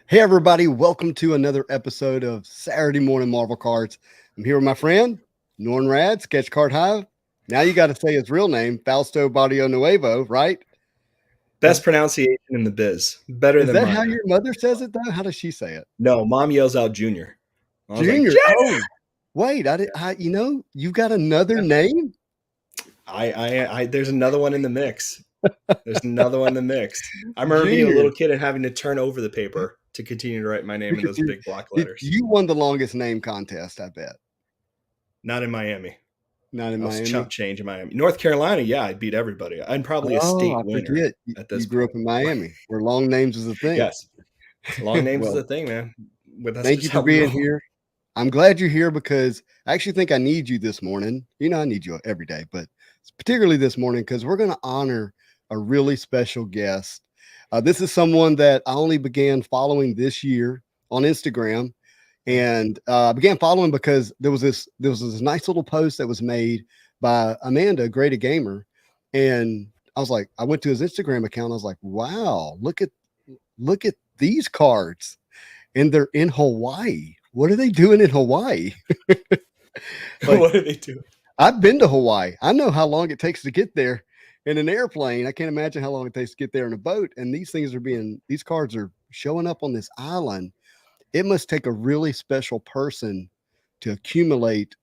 Hey, everybody, welcome to another episode of Saturday Morning Marvel Cards. I'm here with my friend, Norn Rad, Sketch Card Hive. Now you got to say his real name, Fausto Barrio Nuevo, right? Best pronunciation in the biz. Better Is than that how mine. your mother says it, though? How does she say it? No, mom yells out Junior. I was like, Junior. Junior! Oh, wait, you've got another name? There's another one in the mix. There's another one in the mix. I remember being a Junior. little kid and having to turn over the paper to continue to write my name in those big block letters. You won the longest name contest, I bet. Not in Miami. Not in I was Miami. chump change in Miami. North Carolina, yeah, I beat everybody. I'm probably a Oh, state I winner forget. at You this grew point. up in Miami, where long names is a thing. Yes. Long names is Well, a thing, man. But that's thank you just for how we being roll. here. I'm glad you're here because I actually think I need you this morning. You know, I need you every day, but particularly this morning because we're going to honor a really special guest. This is someone that I only began following this year on Instagram, and I began following because there was this nice little post that was made by Amanda, Great a Gamer, and I was like, I went to his Instagram account. I was like, wow, look at these cards, and they're in Hawaii. What are they doing in Hawaii? Like, What do they do? I've been to Hawaii. I know how long it takes to get there in an airplane. I can't imagine how long it takes to get there in a boat. And these cards are showing up on this island. It must take a really special person to accumulate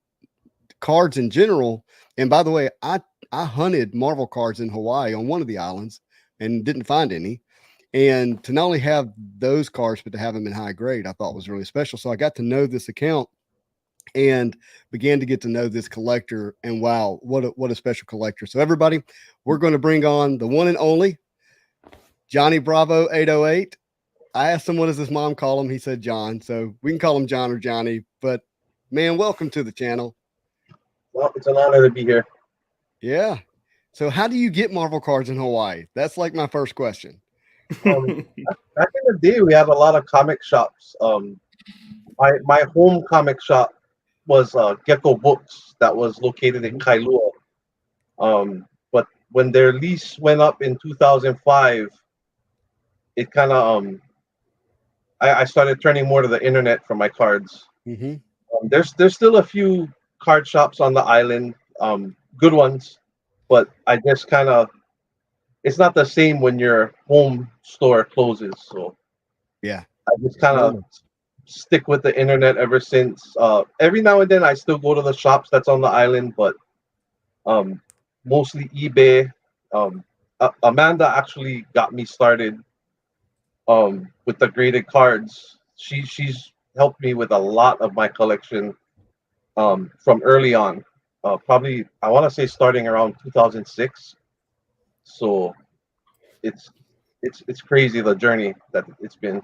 cards in general. And by the way, I hunted Marvel cards in Hawaii on one of the islands and didn't find any. And to not only have those cards, but to have them in high grade, I thought was really special. So I got to know this account and began to get to know this collector. And wow, what a special collector. So everybody, we're going to bring on the one and only Johnny Bravo 808. I asked him what does his mom call him. He said John. So we can call him John or Johnny. But man, welcome to the channel. Well, it's an honor to be here. Yeah. So how do you get Marvel cards in Hawaii? That's like my first question. Back in the day, we had a lot of comic shops. My home comic shop was Gecko Books that was located in Kailua. But when their lease went up in 2005, it kind of I started turning more to the internet for my cards. Mm-hmm. There's still a few card shops on the island, good ones, but I just kind of it's not the same when your home store closes. So Yeah. I just kind of stick with the internet ever since. Every now and then I still go to the shops that's on the island, but um, mostly eBay. Amanda actually got me started with the graded cards. She's helped me with a lot of my collection from early on. Probably I want to say starting around 2006. So it's it's crazy the journey that it's been.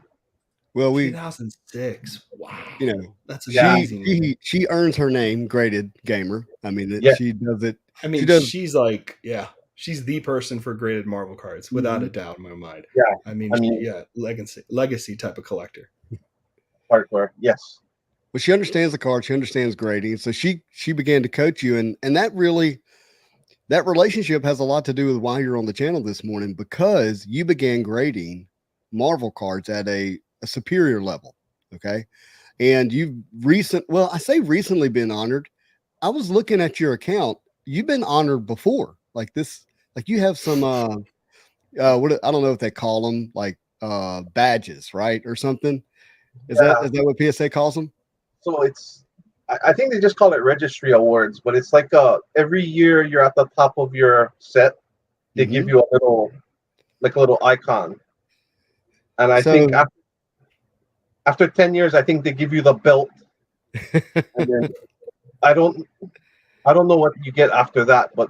Well, 2006. Wow. you know, That's Yeah, amazing. she earns her name, graded gamer. I mean, yeah. she does it. I mean, She does. she's like, yeah, she's the person for graded Marvel cards, without Mhm. a doubt in my mind. Yeah, I mean, I mean, yeah, legacy type of collector. hardcore. Yes. Well, she understands the card. She understands grading. So she began to coach you, and that relationship has a lot to do with why you're on the channel this morning because you began grading Marvel cards at a superior level. Okay, and I say recently been honored. I was looking at your account. You've been honored before, like this. Like you have some what I don't know if they call them like badges, right, or something. Yeah. Is that what PSA calls them? So I think they just call it registry awards, but it's like every year you're at the top of your set, they Mm-hmm. give you a little icon. And I think So after 10 years, I think they give you the belt. And then I don't I don't know what you get after that, but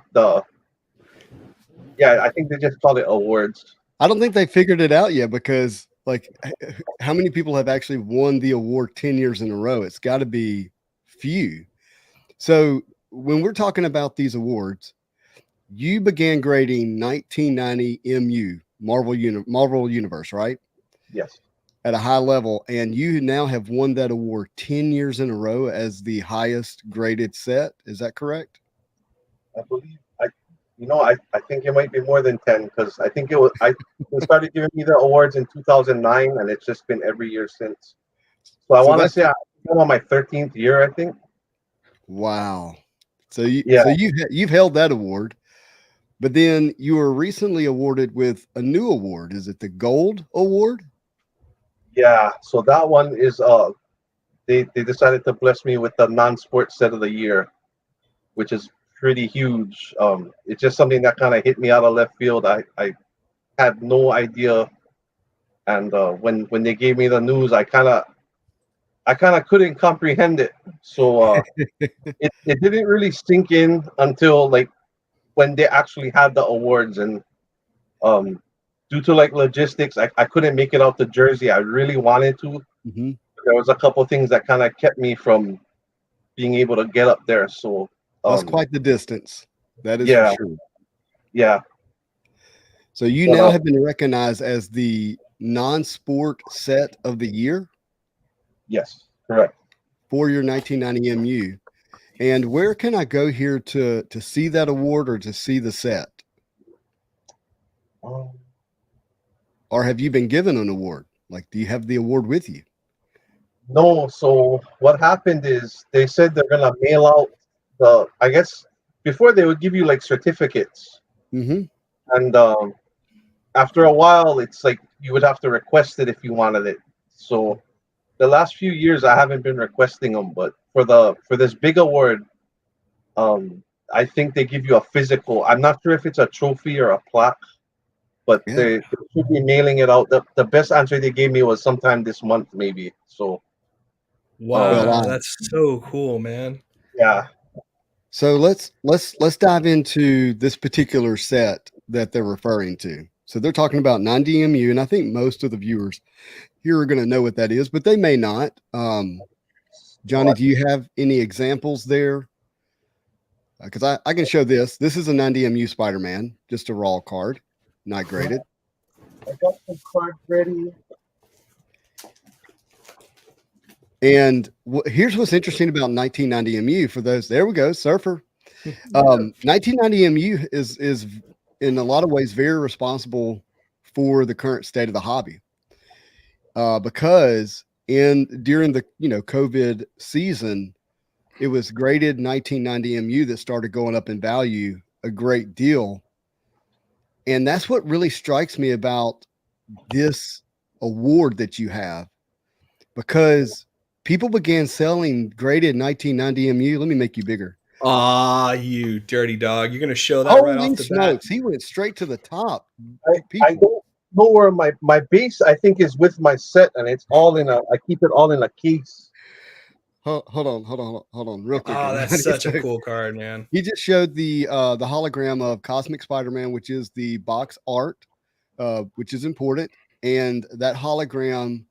yeah, I think they just call it awards. I don't think they figured it out yet because like how many people have actually won the award 10 years in a row? It's got to be few. So when we're talking about these awards, you began grading 1990 MU Marvel Universe, right? Yes. At a high level, and you now have won that award 10 years in a row as the highest graded set. Is that correct? I believe You know, I think it might be more than 10 because I think they started giving me the awards in 2009, and it's just been every year since. So I So want to that's say I'm on my 13th year, I think. wow. Yeah, So you've held that award, but then you were recently awarded with a new award. Is it the Gold Award? yeah. So that one is they decided to bless me with the non-sport set of the year, which is pretty huge. It's just something that kind of hit me out of left field. I had no idea, and when they gave me the news, I kind of couldn't comprehend it. So it didn't really sink in until like when they actually had the awards, and um, due to like logistics, I couldn't make it out to Jersey. I really wanted to. Mm-hmm. There was a couple things that kind of kept me from being able to get up there. So That's quite the distance. That is for yeah, sure. yeah. So you But now have been recognized as the non-sport set of the year yes, correct. for your 1990 MU. And where can I go here to see that award or to see the set? Um, Or have you been given an award? Like, do you have the award with you? no, so what happened is they said they're gonna mail out the. I guess before they would give you like certificates, Mm-hmm. and after a while, it's like you would have to request it if you wanted it. So the last few years, I haven't been requesting them, but for this big award, um, I think they give you a physical. I'm not sure if it's a trophy or a plaque, but Yeah. they should be mailing it out. The best answer they gave me was sometime this month, maybe. So Wow, Well, that's so cool, man. yeah, so let's dive into this particular set that they're referring to. So they're talking about 9DMU, and I think most of the viewers here are going to know what that is, but they may not. Johnny, do you have any examples there? Because I can show this. This is a 9DMU Spider-Man, just a raw card, not graded. I got the card ready. And here's what's interesting about 1990 MU for those. There we go, Surfer. 1990 MU is in a lot of ways very responsible for the current state of the hobby, because during the COVID season, it was graded 1990 MU that started going up in value a great deal, and that's what really strikes me about this award that you have, because people began selling graded 1990 MU. Let me make you bigger. Ah, you dirty dog. You're going to show that right Holy off the smokes, bat. he went straight to the top. I People, don't know where my base. I think is with my set, and it's all in a. I keep it all in a case. hold on, real quick, Oh, that's everybody. such a cool card, man. He just showed the hologram of Cosmic Spider-Man, which is the box art, which is important, and that hologram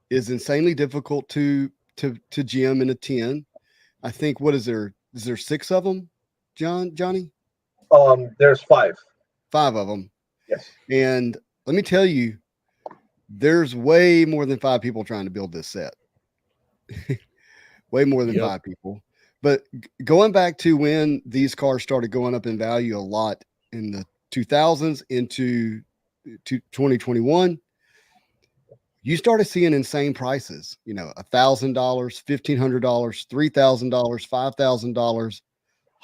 is insanely difficult to gem in a 10. I think, what is there? Is there 6 of them, Johnny? There's 5. 5 of them. Yes. And let me tell you, there's way more than 5 people trying to build this set. Way more than 5 people. But going back to when these cars started going up in value a lot in the 2000s into 2021, you started seeing insane prices, $1,000, $1,500, $3,000, $5,000,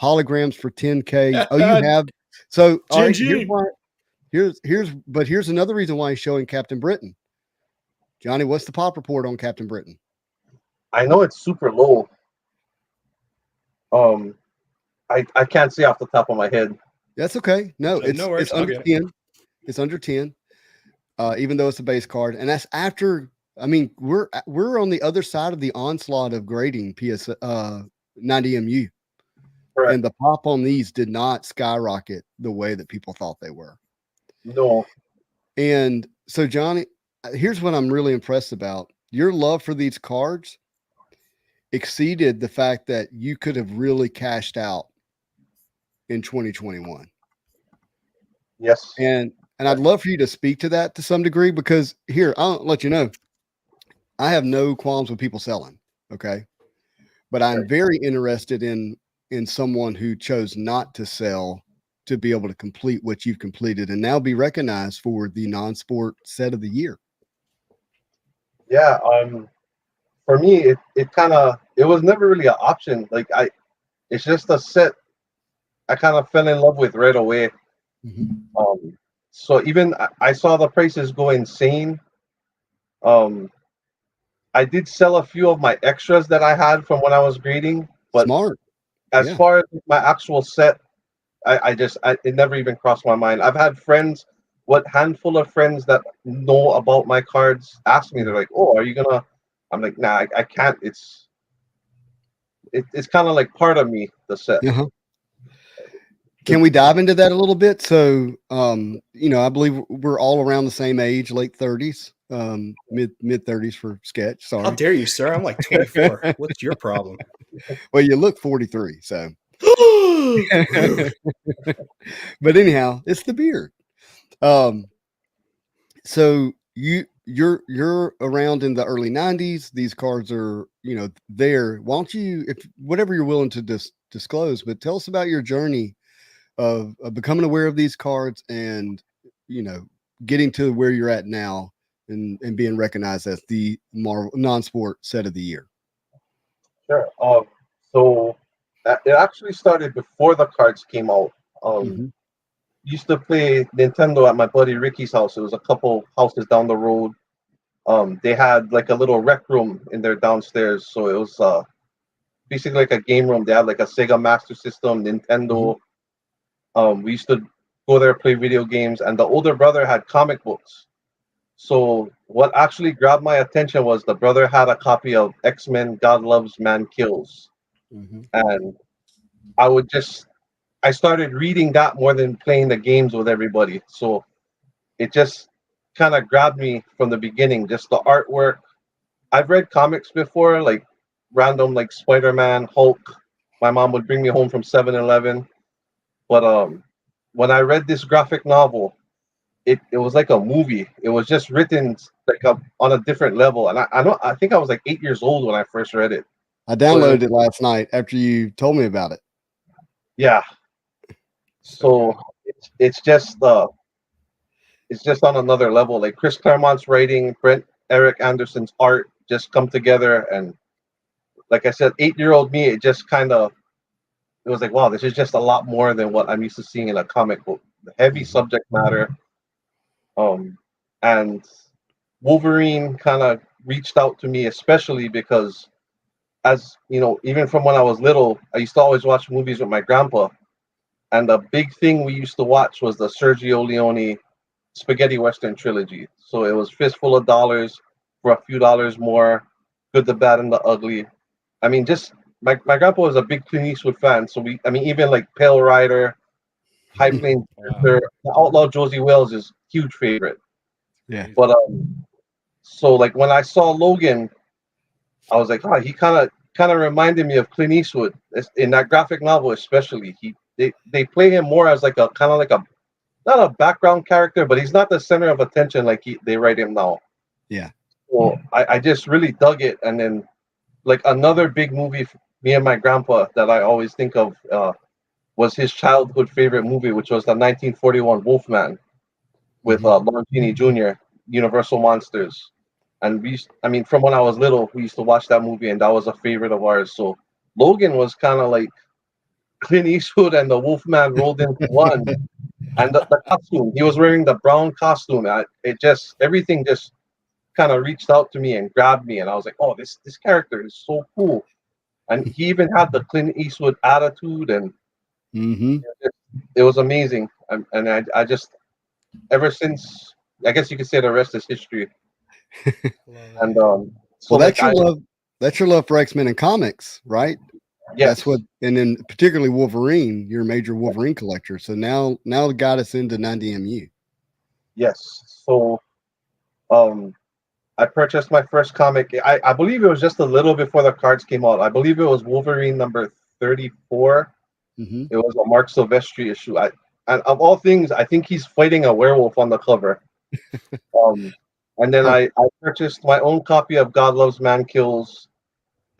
holograms for 10K. Oh, you have. So all right, here's another reason why he's showing Captain Britain. Johnny, what's the pop report on Captain Britain? I know it's super low. I can't say off the top of my head. That's okay. No, it's under 10. It's under 10. Even though it's a base card, and that's after. I mean, we're on the other side of the onslaught of grading 90 MU, Correct. and the pop on these did not skyrocket the way that people thought they were. No. And so, Johnny, here's what I'm really impressed about: your love for these cards exceeded the fact that you could have really cashed out in 2021. Yes. And I'd love for you to speak to that to some degree, because here, I'll let you know, I have no qualms with people selling. Okay. But I'm very interested in someone who chose not to sell to be able to complete what you've completed and now be recognized for the non-sport set of the year. Yeah. For me, it was never really an option. Like it's just a set I kind of fell in love with right away. So even I saw the prices go insane. Um, I did sell a few of my extras that I had from when I was grading, but Smart. as Yeah. far as my actual set, it never even crossed my mind. I've had friends, what handful of friends that know about my cards ask me, they're like, "Oh, are you gonna?" I'm like, "Nah, I can't. It's kind of like part of me, the set." Uh-huh. Can we dive into that a little bit? So, I believe we're all around the same age, late 30s, mid 30s for Sketch. How Sorry. dare you, sir? I'm like 24. What's your problem? Well, you look 43, so. Rude. But anyhow, it's the beard. So you're around in the early 90s. These cards are, there. Why don't you, if whatever you're willing to disclose, but tell us about your journey of becoming aware of these cards and, getting to where you're at now and being recognized as the Marvel non-sport set of the year. Sure. So it actually started before the cards came out. Used to play Nintendo at my buddy Ricky's house. It was a couple houses down the road. They had like a little rec room in their downstairs, so it was basically like a game room. They had like a Sega Master System, Nintendo. We used to go there, play video games, and the older brother had comic books. So what actually grabbed my attention was the brother had a copy of X-Men God Loves, Man Kills. And I started reading that more than playing the games with everybody. So it just kind of grabbed me from the beginning, just the artwork. I've read comics before, like random like Spider-Man, Hulk. My mom would bring me home from 7-Eleven. But when I read this graphic novel, it was like a movie. It was just written like on a different level. And I think I was like 8 years old when I first read it. I downloaded it last night after you told me about it. Yeah. So it's just on another level. Like Chris Claremont's writing, Brent Eric Anderson's art just come together, and like I said, 8-year-old me, it was like, wow, this is just a lot more than what I'm used to seeing in a comic book. The heavy subject matter, and Wolverine kind of reached out to me, especially because, as you know, even from when I was little, I used to always watch movies with my grandpa. And the big thing we used to watch was the Sergio Leone spaghetti western trilogy. So it was Fistful of Dollars for a few dollars more, Good, the Bad, and the Ugly. I mean, just my grandpa was a big Clint Eastwood fan. So even like Pale Rider, High Plains, the Outlaw Josie Wales is huge favorite. Yeah. But so like when I saw Logan, I was like, he kind of reminded me of Clint Eastwood in that graphic novel, especially. They play him more as like a kind of like a not a background character, but he's not the center of attention like they write him now. Yeah. Well, I just really dug it, and then like another big movie for me and my grandpa that I always think of was his childhood favorite movie, which was the 1941 Wolfman with Lon Chaney Jr. Universal Monsters. And from when I was little, we used to watch that movie, and that was a favorite of ours. So Logan was kind of like Clint Eastwood and the Wolfman rolled into one. And the costume, he was wearing the brown costume. Everything just kind of reached out to me and grabbed me, and I was like, oh, this character is so cool. And he even had the Clint Eastwood attitude, and it was amazing. And I just, ever since, I guess you could say the rest is history. And so well, that's your love for X-Men and comics, right? Yes. That's what, and then particularly Wolverine, you're a major Wolverine collector. So now it got us into 90MU. Yes. So I purchased my first comic. I believe it was just a little before the cards came out. I believe it was Wolverine number 34. It was a Mark Silvestri issue. And of all things, I think he's fighting a werewolf on the cover. And then I purchased my own copy of God Loves, Man Kills.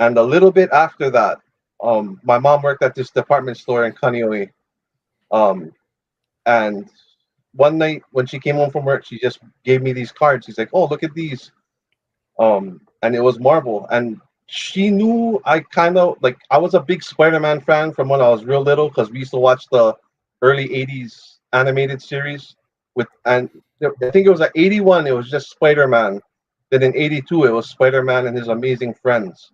And a little bit after that, my mom worked at this department store in Kaneohe. And one night when she came home from work, she just gave me these cards. She's like, "Oh, look at these." And it was Marvel, and she knew I kind of like I was a big Spider-Man fan from when I was real little because we used to watch the early '80s animated series with, and I think it was at '81 it was just Spider-Man. Then in '82 it was Spider-Man and his Amazing Friends.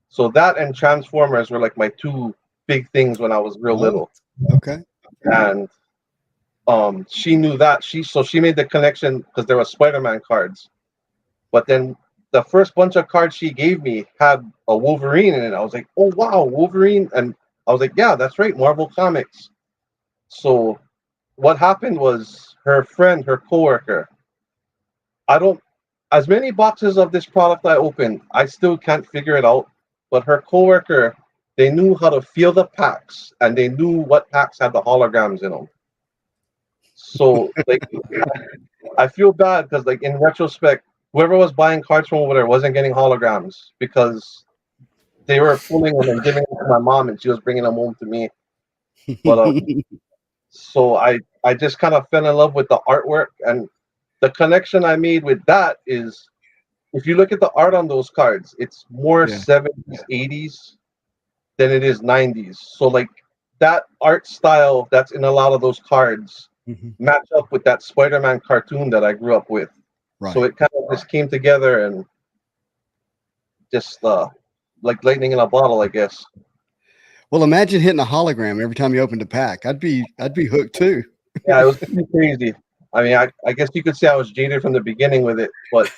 So that and Transformers were like my two big things when I was real little. Okay. And she knew that she made the connection because there were Spider-Man cards. But then the first bunch of cards she gave me had a Wolverine in it. I was like, "Oh wow, Wolverine!" And I was like, "Yeah, that's right, Marvel Comics." So what happened was her friend, her coworker. I don't as many boxes of this product I opened, I still can't figure it out. But her coworker, they knew how to feel the packs, and they knew what packs had the holograms in them. So like, I feel bad because like in retrospect, whoever was buying cards from over there wasn't getting holograms because they were pulling them and giving them to my mom, and she was bringing them home to me. But so I just kind of fell in love with the artwork, and the connection I made with that is if you look at the art on those cards, it's more 70s, 80s than it is 90s. So like that art style that's in a lot of those cards match up with that Spider-Man cartoon that I grew up with. Right. So it kind of just came together and just like lightning in a bottle, I guess. Well, imagine hitting a hologram every time you opened a pack. I'd be hooked too. Yeah, it was pretty crazy. I mean, I guess you could say I was jaded from the beginning with it, but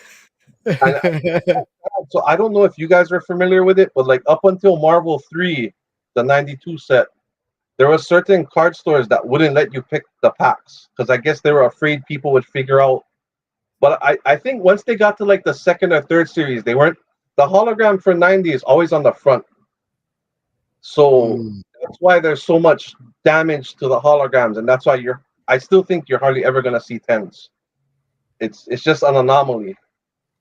so I don't know if you guys are familiar with it, but like up until Marvel 3, the 92 set, there were certain card stores that wouldn't let you pick the packs because I guess they were afraid people would figure out. But I think once they got to like the second or third series, they weren't. The hologram for 90 is always on the front. So that's why there's so much damage to the holograms, and that's why I still think you're hardly ever gonna see 10s. It's just an anomaly.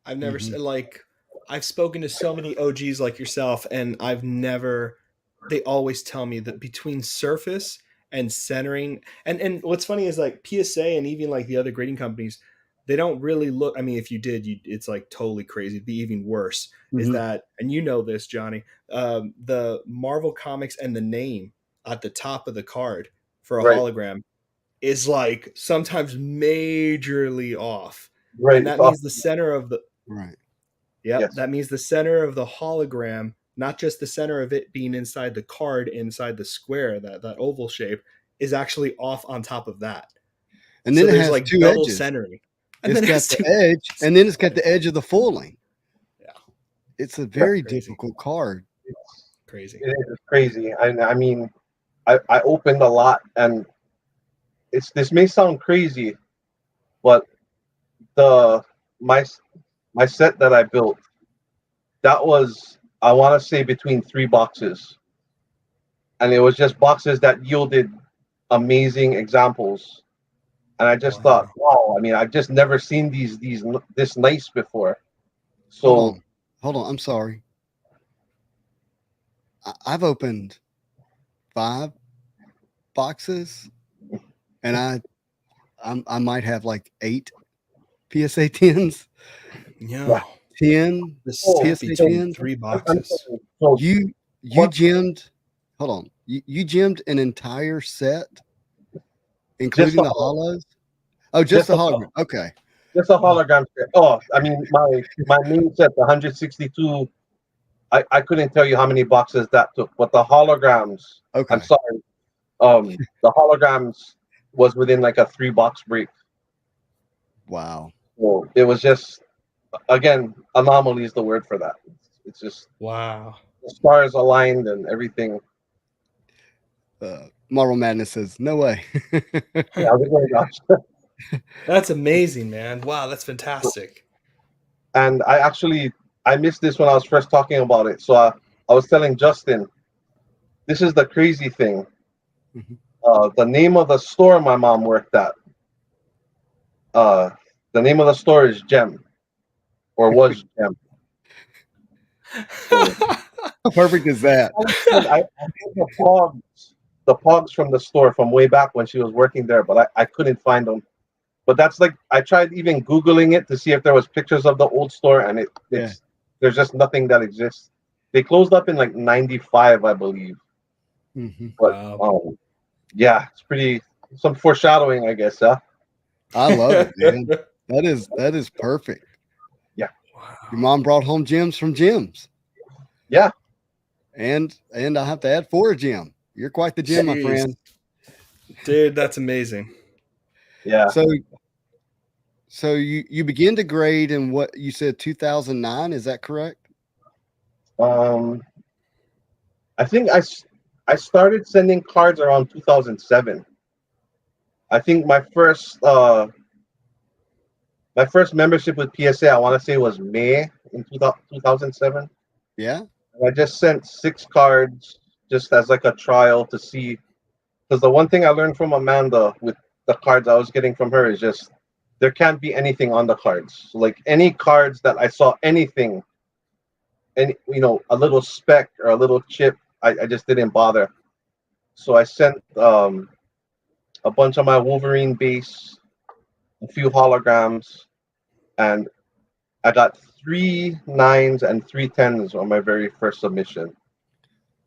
I've never like I've spoken to so many OGs like yourself, and I've never. They always tell me that between surface and centering, and what's funny is like PSA and even like the other grading companies, they don't really look. I mean, if you did, it's like totally crazy. It'd be even worse. Is that, and you know this, Johnny, the Marvel Comics and the name at the top of the card for a hologram is like sometimes majorly off. Right. And that means the center of the yes. That means the center of the hologram, not just the center of it being inside the card, inside the square, that oval shape, is actually off on top of that. And then so it there's has like two double edges. Centering. And it's got the edge, and then it's got the edge of the fulling. Yeah. It's a very difficult card. It's crazy. It is crazy. I mean, I opened a lot, and this may sound crazy, but my set that I built, that was, I want to say, between 3 boxes, and it was just boxes that yielded amazing examples, and I just thought, wow, I mean, I've just never seen these this nice before. So hold on, I'm sorry, I've opened 5 boxes, and I might have like 8 PSA 10s. Yeah. 10 PSA 10s. 3 boxes. You gemmed. Hold on. You gemmed an entire set, including the hollows. Oh, just the hologram. Okay. Just a hologram set. Oh, I mean, my main set, the 162. I couldn't tell you how many boxes that took, but the holograms. Okay. I'm sorry. The holograms was within like a 3-box break. Wow. So it was just, again, anomaly is the word for that. It's just wow. The stars aligned and everything. Marvel Madness says, no way. Yeah, that's amazing, man. Wow, that's fantastic. And I missed this when I was first talking about it. So I was telling Justin, this is the crazy thing. The name of the store my mom worked at, the name of the store is Gem, or was Gem. So, how perfect is that? I think the Pogs from the store from way back when she was working there, but I couldn't find them. But that's like I tried even Googling it to see if there was pictures of the old store, and it's there's just nothing that exists. They closed up in like '95, I believe. Mm-hmm. But Wow. yeah, it's pretty some foreshadowing, I guess. Huh? I love it, man. That is perfect. Yeah. Wow. Your mom brought home gems from gyms. Yeah. And I have to add for a gym. You're quite the gym, my Jeez. friend. Dude, that's amazing. Yeah. So you begin to grade in what you said 2009, is that correct? I think I started sending cards around 2007. I think my first membership with PSA, I want to say, was May in 2007. Yeah. And I just sent 6 cards just as like a trial to see, because the one thing I learned from Amanda with the cards I was getting from her is just there can't be anything on the cards. So like any cards that I saw anything, any a little speck or a little chip, I just didn't bother. So I sent a bunch of my Wolverine base, a few holograms, and I got 3 9s and 3 10s on my very first submission.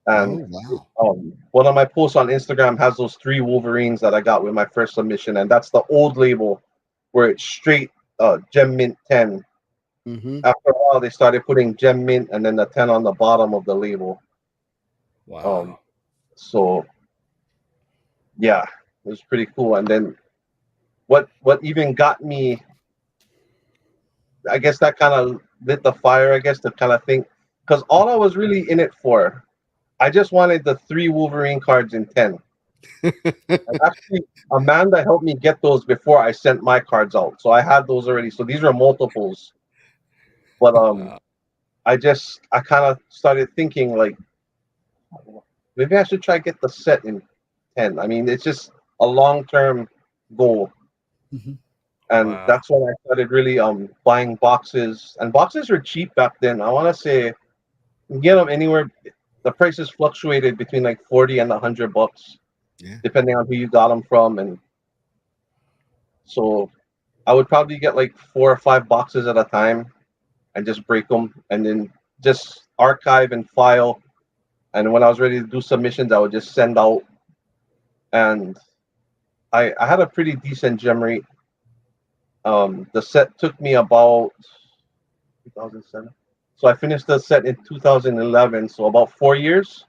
And Oh wow. one of my posts on Instagram has those 3 Wolverines that I got with my first submission, and that's the old label where it's straight Gem Mint 10. Mm-hmm. After a while, they started putting Gem Mint and then the 10 on the bottom of the label. Wow. So yeah, it was pretty cool. And then what even got me, I guess that kind of lit the fire, I guess, to kind of think, because all I was really in it for, I just wanted the 3 Wolverine cards in 10. And actually, Amanda helped me get those before I sent my cards out. So I had those already. So these are multiples. But Wow. I kind of started thinking like maybe I should try get the set in 10. I mean, it's just a long-term goal. Mm-hmm. And Wow. that's when I started really buying boxes. And boxes were cheap back then. I want to say you can get them anywhere. The prices fluctuated between like 40 and $100, Yeah. depending on who you got them from. And so I would probably get like 4 or 5 boxes at a time and just break them and then just archive and file. And when I was ready to do submissions, I would just send out. And I had a pretty decent gem rate. The set took me about 2007. So I finished the set in 2011, so about 4 years.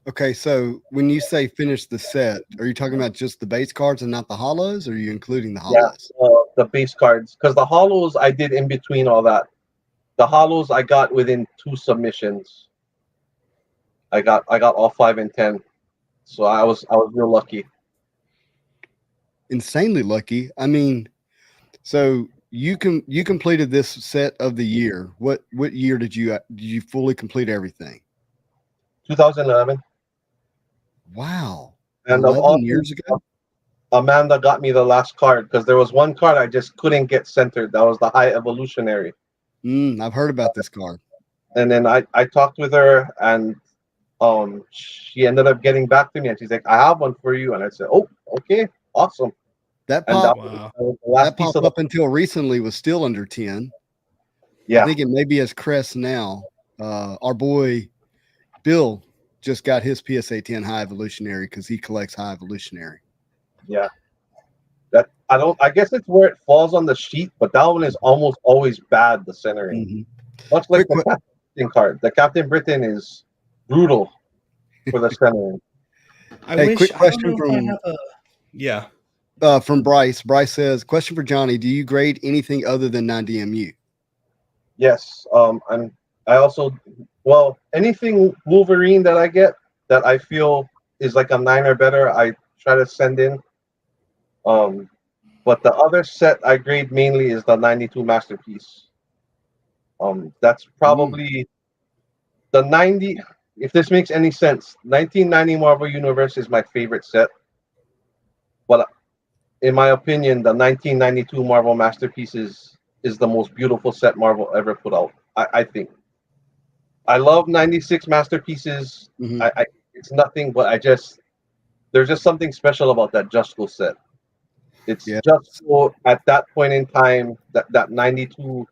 Okay, so when you say finish the set, are you talking about just the base cards and not the hollows, or are you including the hollows? Yeah, the base cards, because the hollows I did in between all that. The hollows I got within 2 submissions. I got all 5 and 10, so I was real lucky. Insanely lucky. I mean, so you completed this set of the year. What year did you fully complete everything? 2011. Wow. And 11 years ago? Amanda got me the last card because there was one card I just couldn't get centered. That was the High Evolutionary. I've heard about this card. And then I talked with her, and she ended up getting back to me, and she's like, "I have one for you." And I said, "Oh, okay, awesome." That And pop, that was the last that piece pop of the, up until recently was still under 10. yeah. I think it maybe has crest now. Our boy Bill just got his PSA 10 High Evolutionary because he collects High Evolutionary. Yeah. That I guess it's where it falls on the sheet, but that one is almost always bad, the centering. Mm-hmm. Much like the Captain Britain card. The Captain Britain is brutal for the centering. Quick question from Bryce. Bryce says, question for Johnny, do you grade anything other than 9DMU? Yes. I also, anything Wolverine that I get that I feel is like a 9 or better, I try to send in. But the other set I grade mainly is the 92 Masterpiece. That's probably the 90. If this makes any sense, 1990 Marvel Universe is my favorite set. But in my opinion, the 1992 Marvel Masterpieces is the most beautiful set Marvel ever put out. I think. I love 96 Masterpieces. Mm-hmm. It's nothing, but I just there's just something special about that Just Go set. It's Yeah. just so at that point in time, that 92.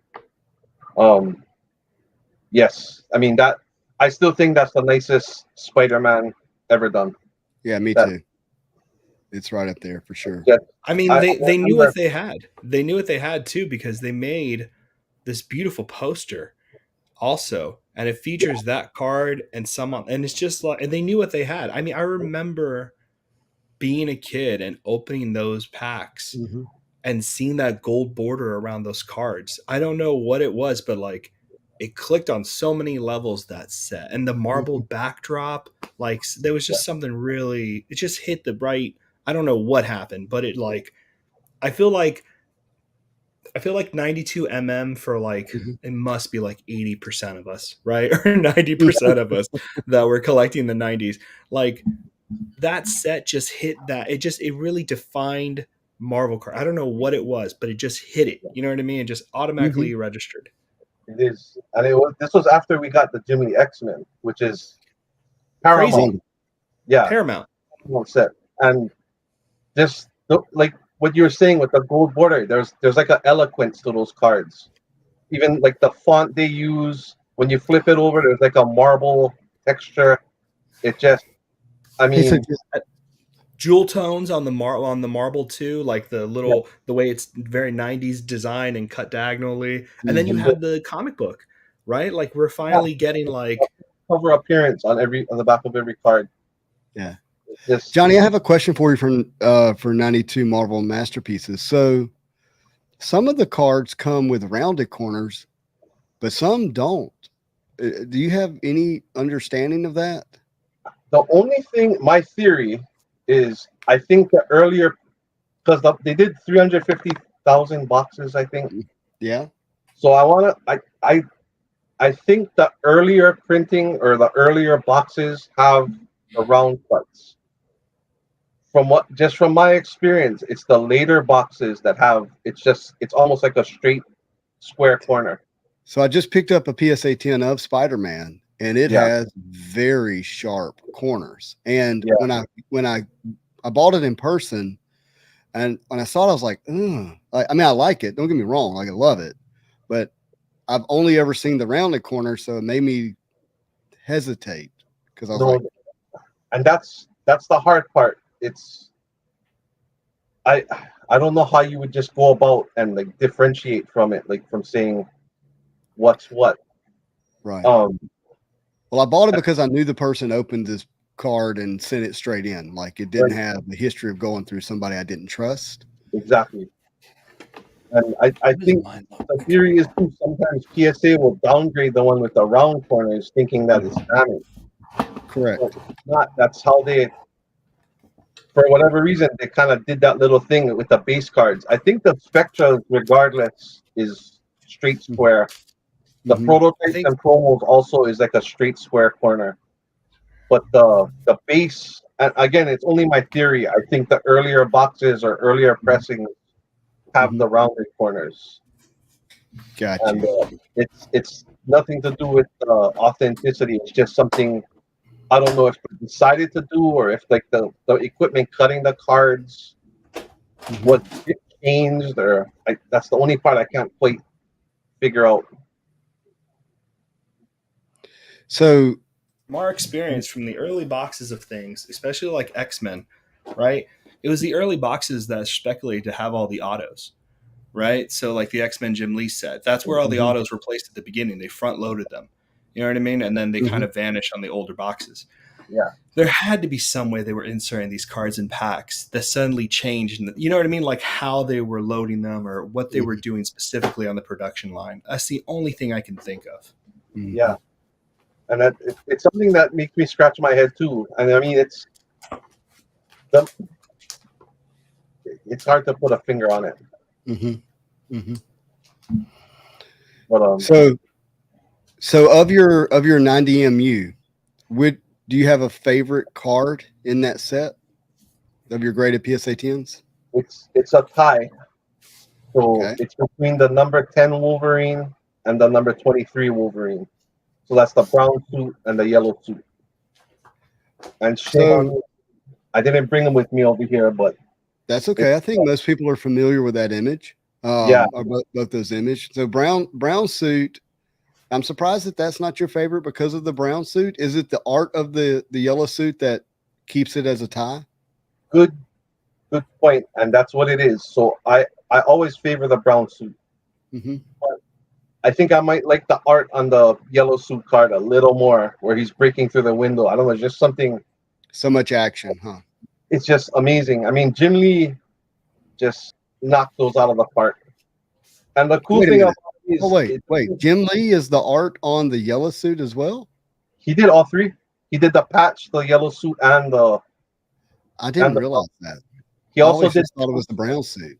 Yes, I mean that. I still think that's the nicest Spider-Man ever done. Yeah, me That- too. It's right up there for sure. Yeah, I mean, I they knew remember- what they had. They knew what they had too, because they made this beautiful poster also, and it features that card and someone, and it's just like, and they knew what they had. I mean, I remember being a kid and opening those packs Mhm. and seeing that gold border around those cards. I don't know what it was, but like it clicked on so many levels, that set, and the marble backdrop, like there was just something really, it just hit the right. I don't know what happened, but it like, I feel like 92 for like, Mhm. it must be like 80% of us, right? Or 90% of us that were collecting the 90s. Like that set just hit that. It really defined Marvel card. I don't know what it was, but it just hit it. You know what I mean? It just automatically registered. It is, and this was after we got the Jimmy X-Men, which is Crazy. Paramount. Yeah, Paramount. Paramount set, and just like what you were saying with the gold border, there's like an eloquence to those cards. Even like the font they use when you flip it over, there's like a marble texture. It just, I Hey, so mean, just- Jewel tones on the marble too, like the little the way it's very 90s design and cut diagonally. And then you have the comic book, right? Like we're finally getting like cover appearance on the back of every card. Yeah. Just Johnny, I have a question for you for 92 Marvel Masterpieces. So some of the cards come with rounded corners, but some don't. Do you have any understanding of that? the only thing, my theory is, I think the earlier, because they did 350,000 boxes, I think. Yeah. So I think the earlier printing or the earlier boxes have the round cuts. From my experience, it's the later boxes that have, it's almost like a straight square corner. So I just picked up a PSA 10 of Spider-Man, and it Yeah. has very sharp corners. And Yeah. when I bought it in person, and when I saw it, I was like, ugh. I mean, I like it. Don't get me wrong, like I love it, but I've only ever seen the rounded corner, so it made me hesitate because I was like, and that's the hard part. It's I don't know how you would just go about and like differentiate from it, like from saying what's what. right. Um, Well, I bought it because I knew the person opened this card and sent it straight in. Like it didn't Right. have the history of going through somebody I didn't trust. exactly. And I think the theory is too, sometimes PSA will downgrade the one with the round corners, thinking that it's damaged. Correct. But it's not. That's how they, for whatever reason, they kind of did that little thing with the base cards. I think the Spectra, regardless, is straight square. The Mhm. prototypes and promos also is like a straight square corner. But the base, and again, it's only my theory. I think the earlier boxes or earlier pressings have the rounded corners. Got And you. it's nothing to do with authenticity. It's just something I don't know if they decided to do, or if like the equipment cutting the cards was changed, or that's the only part I can't quite figure out. So from our experience from the early boxes of things, especially like X-Men, right? It was the early boxes that speculated to have all the autos, right? So like the X-Men Jim Lee set, that's where all the autos were placed at the beginning. They front loaded them. You know what I mean? And then they kind of vanished on the older boxes. Yeah. There had to be some way they were inserting these cards in packs that suddenly changed. You know what I mean? Like how they were loading them or what they were doing specifically on the production line. That's the only thing I can think of. Yeah. And it's something that makes me scratch my head too. And I mean, it's hard to put a finger on it. But so of your 90MU, do you have a favorite card in that set of your graded PSA 10s? It's a tie. So Okay. it's between the number 10 Wolverine and the number 23 Wolverine. So that's the brown suit and the yellow suit. And shame on me, I didn't bring them with me over here, but That's okay. I think most people are familiar with that image. Yeah. Or both those images. So brown suit. I'm surprised that that's not your favorite because of the brown suit. Is it the art of the yellow suit that keeps it as a tie? good point, and that's what it is. So I always favor the brown suit. Mm-hmm. I think I might like the art on the yellow suit card a little more, where he's breaking through the window. I don't know, just something. So much action, huh? It's just amazing. I mean, Jim Lee just knocked those out of the park. And the cool Wait a thing minute. about Oh, wait. Jim Lee is the art on the yellow suit as well? he did all three. He did the patch, the yellow suit, and the. I didn't realize that. He I also always did. just thought it was the brown suit.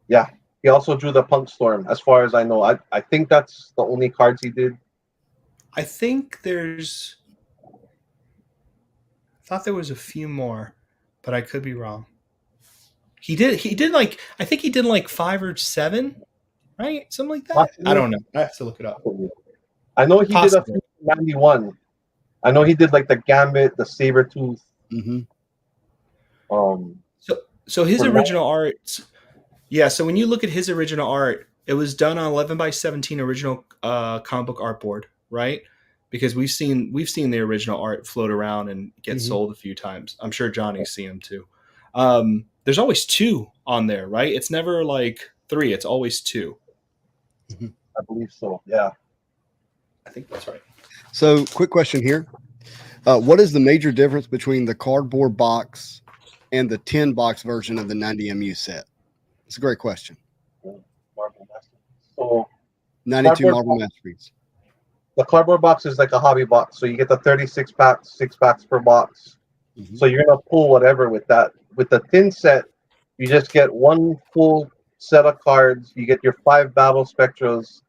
Yeah, he also drew the Punk Storm, as far as I know. I think that's the only cards he did. I think there's. I thought there was a few more, but I could be wrong. He did like, I think he did like 5 or 7, right? Something like that. Possibly. I don't know. I have to look it up. I know he Possible. did a few in 91. I know he did like the Gambit, the Sabretooth. Mm-hmm. So his For original art, yeah. So when you look at his original art, it was done on 11x17 original comic book artboard, right? Because we've seen the original art float around and get sold a few times. I'm sure Johnny's seen them too. There's always 2 on there, right? It's never like 3. It's always 2. I believe so. Yeah. I think that's right. So, quick question here. What is the major difference between the cardboard box and the 10 box version of the 90 MU set? It's a great question. Marvel Masterpiece. So 92 Marvel Masterpiece. the cardboard box is like a hobby box. So you get the 36 packs, 6 packs per box. Mm-hmm. So you're going to pull whatever with that. With the tin set, you just get one full set of cards. You get your 5 Battle Spectras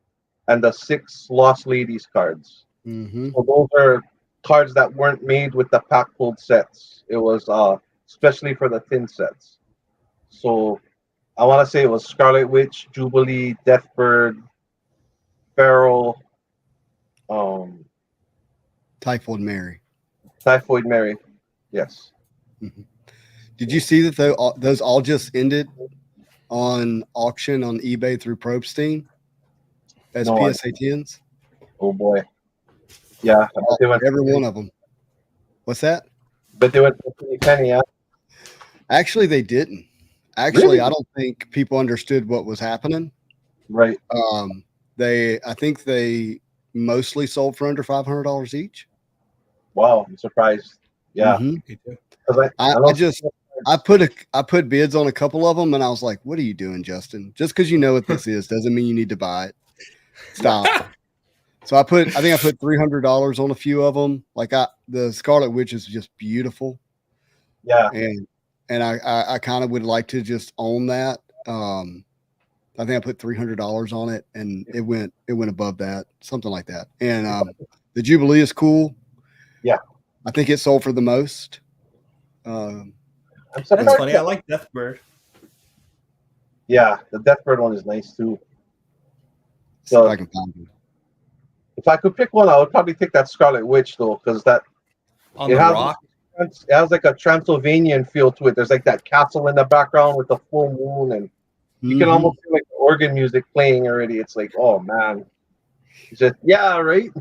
and the 6 Lost Ladies cards. Mm-hmm. So those are cards that weren't made with the pack pulled sets. It was especially for the tin sets. So I want to say it was Scarlet Witch, Jubilee, Deathbird, Feral, Typhoid Mary. Typhoid Mary. Yes. Mm-hmm. Did you see that those all just ended on auction on eBay through Probstein as PSA 10s? Oh boy. Yeah. Every one of them. What's that? But they went for a pretty penny, yeah. Actually, they didn't. Actually, Really? I don't think people understood what was happening. Right. I think they mostly sold for under $500 each. Wow. I'm surprised. Yeah. Mm-hmm. I put bids on a couple of them, and I was like, "What are you doing, Justin? Just because you know what this is doesn't mean you need to buy it. Stop." So I think I put $300 on a few of them. Like the Scarlet Witch is just beautiful. Yeah. And I kind of would like to just own that. I think I put $300 on it, and it went above that, something like that. And the Jubilee is cool. Yeah. I think it sold for the most. That's funny. I like Deathbird. Yeah, the Deathbird one is nice too. So if I can find it. If I could pick one, I would probably pick that Scarlet Witch though, because it has like a Transylvanian feel to it. There's like that castle in the background with the full moon, and you can almost feel like the organ music playing already. It's like, oh man, it's just right.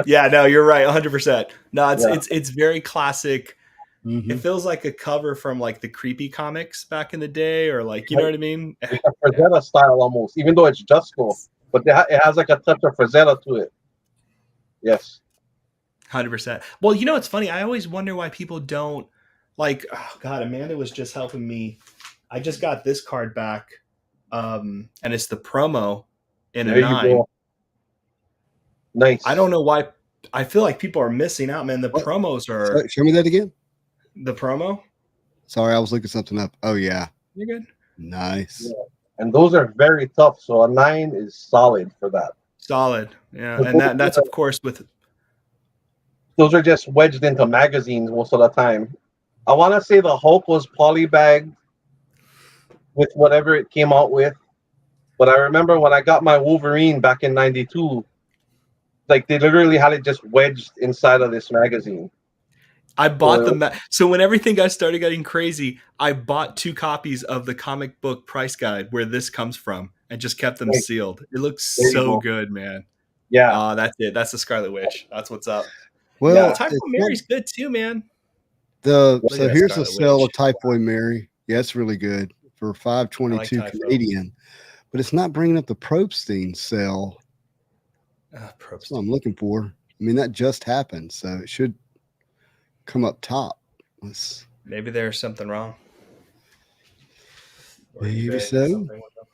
Yeah, no, you're right, 100%. No, it's very classic. Mm-hmm. It feels like a cover from like the creepy comics back in the day, or like, you know what I mean? It's a Frazetta style almost, even though it's Jusko, but it has like a touch of Frazetta to it. Yes. 100%. Well, you know, it's funny. I always wonder why people don't like, oh God, Amanda was just helping me. I just got this card back. And it's the promo in a 9. Go. Nice. I don't know why. I feel like people are missing out, man. The promos are. Sorry, show me that again. The promo? Sorry, I was looking something up. Oh, yeah. You're good. Nice. Yeah. And those are very tough. So a 9 is solid for that. Solid. Yeah. And that's, of course, with. Those are just wedged into magazines most of the time. I want to say the Hulk was polybagged with whatever it came out with. But I remember when I got my Wolverine back in 92, like they literally had it just wedged inside of this magazine. I bought so when everything got started getting crazy, I bought 2 copies of the comic book price guide where this comes from and just kept them sealed. It looks There you so go. good, man. Yeah. That's it. That's the Scarlet Witch. That's what's up. Well, The Typhoid Mary's good too, man. so Look at that here's a Scarlet sale Witch. of Typhoid Mary. Yeah, it's really good for I like $5.22 Typho. Canadian, but it's not bringing up the Probstein sale. That's what I'm looking for. I mean, that just happened, so it should come up top. Maybe there's something wrong. Or Maybe eBay so. something with them.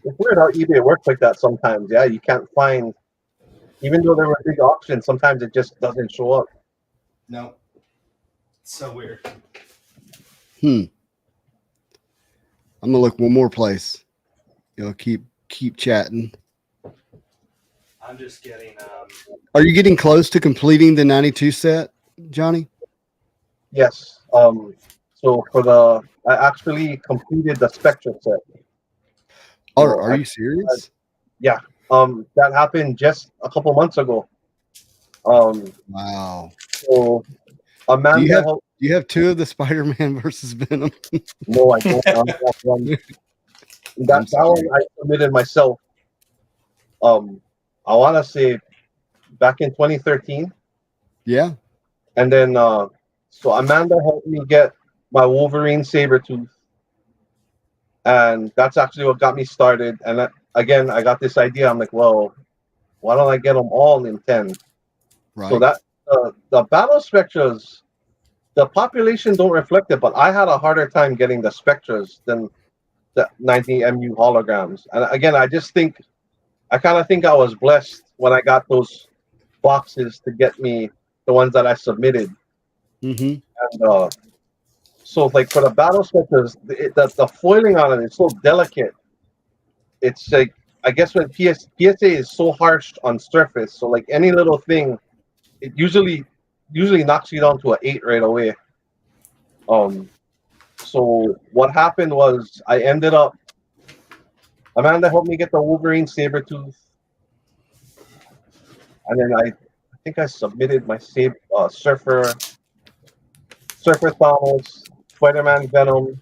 It's weird how eBay works like that sometimes. Yeah, you can't find, even though there were big auctions, sometimes it just doesn't show up. No. It's so weird. I'm gonna look one more place. Keep chatting. I'm just getting Are you getting close to completing the 92 set, Johnny? Yes. So I actually completed the Spectre set. Are you serious? Yeah. That happened just a couple months ago. Wow. So Amanda Do you have 2 of the SpiderMan versus Venom? No, I don't. I only have one. That one I submitted myself. I want to say back in 2013. Yeah. And then, so Amanda helped me get my Wolverine Sabretooth. And that's actually what got me started. And again, I got this idea. I'm like, well, why don't I get them all in 10? Right. So that the Battle Spectras, the population don't reflect it, but I had a harder time getting the Spectras than the 90 MU holograms. And again, I kind of think I was blessed when I got those boxes to get me the ones that I submitted. Mm-hmm. And so, like for the Battle Specters, the foiling on it is so delicate. It's like, I guess when PSA is so harsh on surface, so like any little thing, it usually knocks you down to an 8 right away. So what happened was Amanda helped me get the Wolverine Sabretooth. And then I think I submitted my Surfer Thanos, SpiderMan Venom.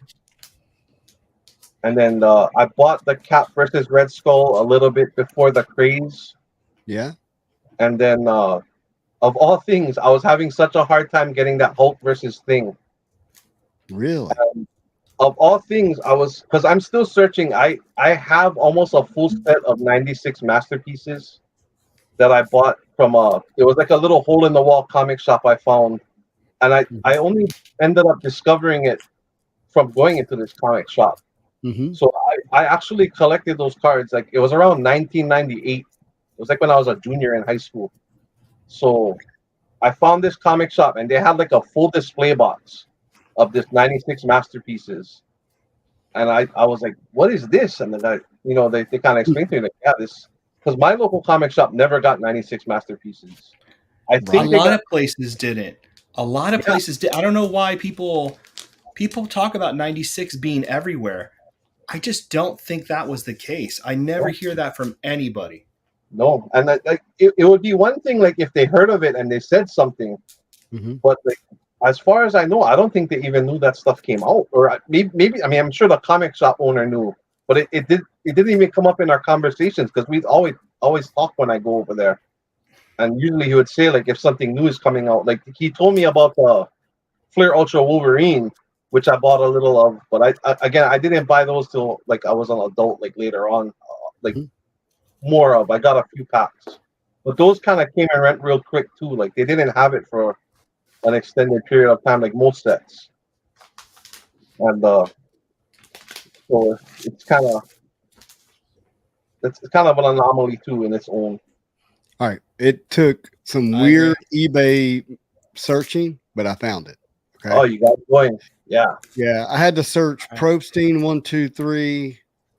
And then I bought the Cap versus Red Skull a little bit before the craze. Yeah. And then of all things, I was having such a hard time getting that Hulk versus Thing. Really? Of all things, because I'm still searching. I have almost a full set of 96 masterpieces that I bought from it was like a little hole in the wall comic shop I found, and I only ended up discovering it from going into this comic shop. Mm-hmm. So I actually collected those cards. Like it was around 1998. It was like when I was a junior in high school. So I found this comic shop and they had like a full display box of this 96 masterpieces. And I was like, what is this? And then they kind of explained to me, like, yeah, this, because my local comic shop never got 96 masterpieces. I think a lot of places didn't. A lot of places did. I don't know why people talk about 96 being everywhere. I just don't think that was the case. I never hear that from anybody. No, and it would be one thing like if they heard of it and they said something, but like as far as I know, I don't think they even knew that stuff came out. Or maybe I mean, I'm sure the comic shop owner knew, but it didn't even come up in our conversations because we'd always talk when I go over there, and usually he would say like if something new is coming out. Like he told me about the Flair Ultra Wolverine, which I bought a little of, but I didn't buy those till like I was an adult, like later on, more of. I got a few packs, but those kind of came and went real quick too. Like they didn't have it for an extended period of time, like most sets, and so it's kind of an anomaly too in its own. All right, it took some weird eBay searching, but I found it. Okay. Oh, you got it going. Yeah. Yeah, I had to search Probstein 1, 2, 3,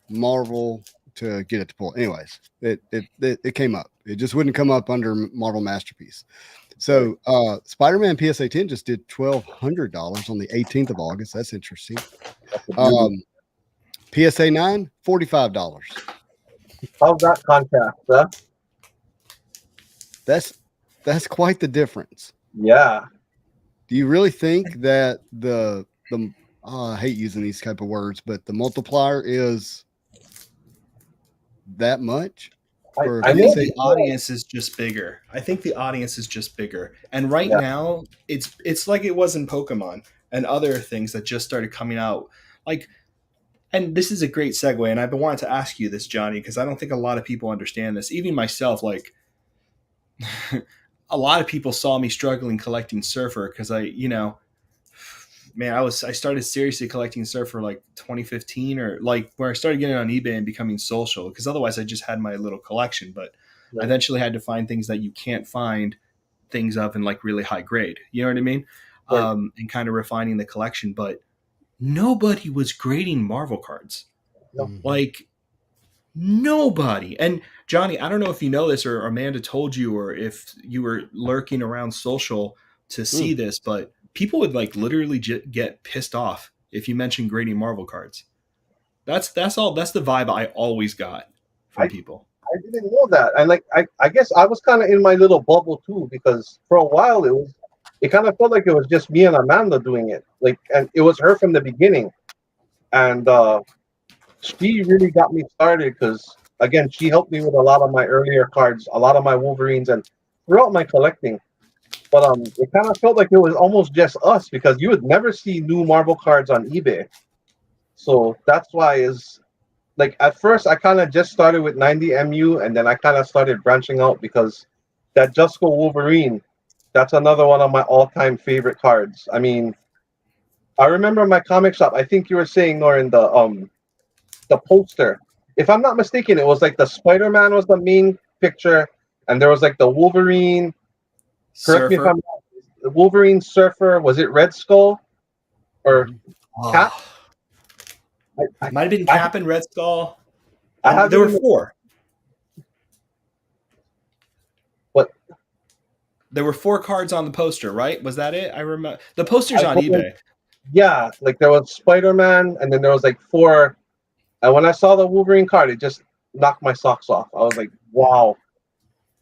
Marvel to get it to pull. Anyways, it came up. It just wouldn't come up under Marvel Masterpiece. So SpiderMan PSA 10 just did $1,200 on the 18th of August. That's interesting. PSA 9, $45. How's that contrast, huh? That's quite the difference. Yeah. Do you really think that the I hate using these type of words, but the multiplier is that much? For I I know think say, the audience is just bigger. I think the audience is just bigger. And right Yeah. now, it's like it was in Pokemon and other things that just started coming out. Like, and this is a great segue. And I've been wanting to ask you this, Johnny, because I don't think a lot of people understand this. Even myself, like, a lot of people saw me struggling collecting Surfer because man, I started seriously collecting Surfer like 2015 or like where I started getting on eBay and becoming social, because otherwise I just had my little collection. But I Right. eventually had to find things that you can't find things of in like really high grade. You know what I mean? Right. And kind of refining the collection. But nobody was grading Marvel cards. Mhm. Like nobody. And Johnny, I don't know if you know this or Amanda told you or if you were lurking around social to see this, but people would like literally get pissed off if you mentioned grading Marvel cards. That's all. That's the vibe I always got from I people. I didn't know that. And like I guess I was kind of in my little bubble too, because for a while it kind of felt like it was just me and Amanda doing it. Like, and it was her from the beginning. And she really got me started because again, she helped me with a lot of my earlier cards, a lot of my Wolverines, and throughout my collecting. But it kind of felt like it was almost just us because you would never see new Marvel cards on eBay. So that's why is like at first I kind of just started with 90 MU and then I kind of started branching out because that Just Go Wolverine, that's another one of my all-time favorite cards. I mean, I remember my comic shop. I think you were saying, Lauren, the poster. If I'm not mistaken, it was like the Spider-Man was the main picture, and there was like the Wolverine. Correct me if Surfer. I'm wrong. The Wolverine Surfer. Was it Red Skull or Cap? Oh, I, might have been I, Cap and Red Skull, I and have there it were in the four. but There were four cards on the poster, right? Was that it? I remember the poster's I on was like, eBay. yeah, like there was Spider-Man, and then there was like four. And when I saw the Wolverine card, it just knocked my socks off. I was like, wow.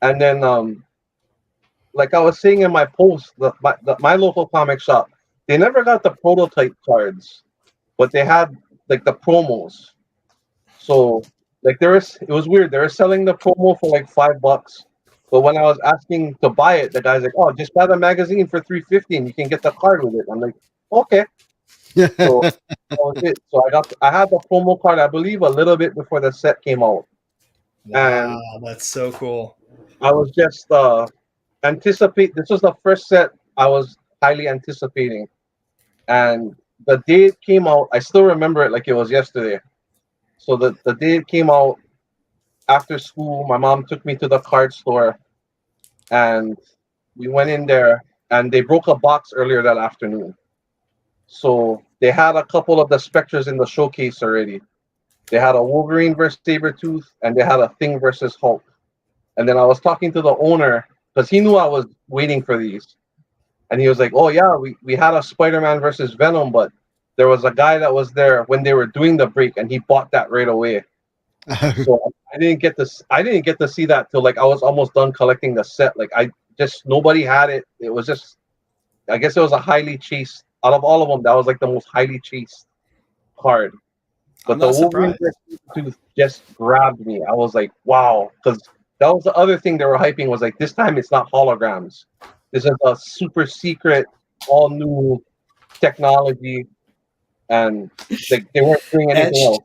And then like I was saying in my post, my local comic shop, they never got the prototype cards, but they had like the promos. So like it was weird. They were selling the promo for like $5, but when I was asking to buy it, the guy's like, "Oh, just buy the magazine for 350, and you can get the card with it." I'm like, "Okay." So that was it. So I had the promo card, I believe, a little bit before the set came out, and Wow, that's so cool. I was just anticipate. This was the first set I was highly anticipating, and the day it came out, I still remember it like it was yesterday. So the day it came out after school, my mom took me to the card store, and we went in there, and they broke a box earlier that afternoon. So they had a couple of the Spectres in the showcase already. They had a Wolverine versus Sabretooth, and they had a Thing versus Hulk. And then I was talking to the owner because he knew I was waiting for these. And he was like, "Oh yeah, we had a Spider-Man versus Venom, but there was a guy that was there when they were doing the break, and he bought that right away." Oh, So I didn't get to see that till like I was almost done collecting the set. Like I just nobody had it. It was just I guess it was a highly chased out of all of them. That was like the most highly chased card. I'm But the not Wolverine surprised. tooth just grabbed me. I was like, wow, because that was the other thing they were hyping was like this time it's not holograms. This is a super secret, all new technology, and they weren't doing anything Etched. else.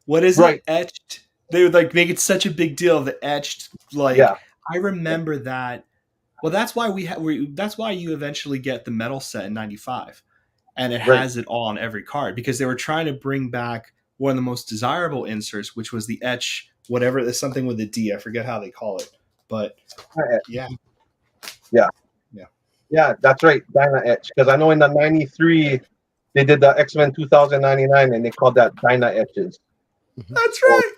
What is Right? it? Etched. They would like make it such a big deal of the etched. Like Yeah. I remember that. Well, that's why that's why you eventually get the metal set in '95, and it Right. has it all on every card because they were trying to bring back one of the most desirable inserts, which was the etch, whatever. There's something with a D. I forget how they call it, but yeah, Yeah. yeah. Yeah. That's right. Dyna Etch. Because I know in the '93 they did the X-Men 2099 and they called that Dyna Etches. That's So right.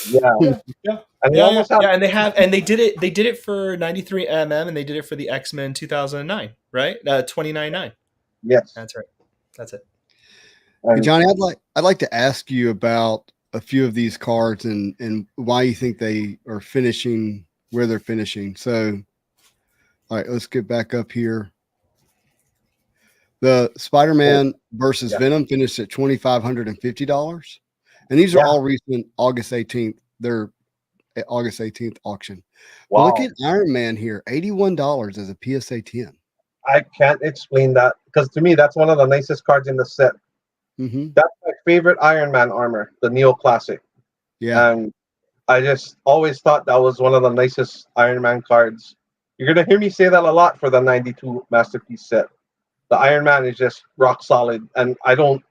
yeah, Yeah, yeah, and they yeah, yeah, almost have yeah. And they did it. They did it for 93 mm, and they did it for the X-Men 2009, right? 2099. yes. That's right. That's it. hey, And Johnny, I'd like to ask you about a few of these cards and why you think they are finishing where they're finishing. So, all right, let's get back up here. The Spider-Man versus yeah. Venom finished at $2,550. And these are Yeah. all recent August 18th. They're at August 18th auction. But Wow. look at Iron Man here, $81 as a PSA 10. I can't explain that because to me that's one of the nicest cards in the set. Mm-hmm. That's my favorite Iron Man armor, the Neo Classic. Yeah. And I just always thought that was one of the nicest Iron Man cards. You're gonna hear me say that a lot for the '92 Masterpiece set. The Iron Man is just rock solid, and I don't.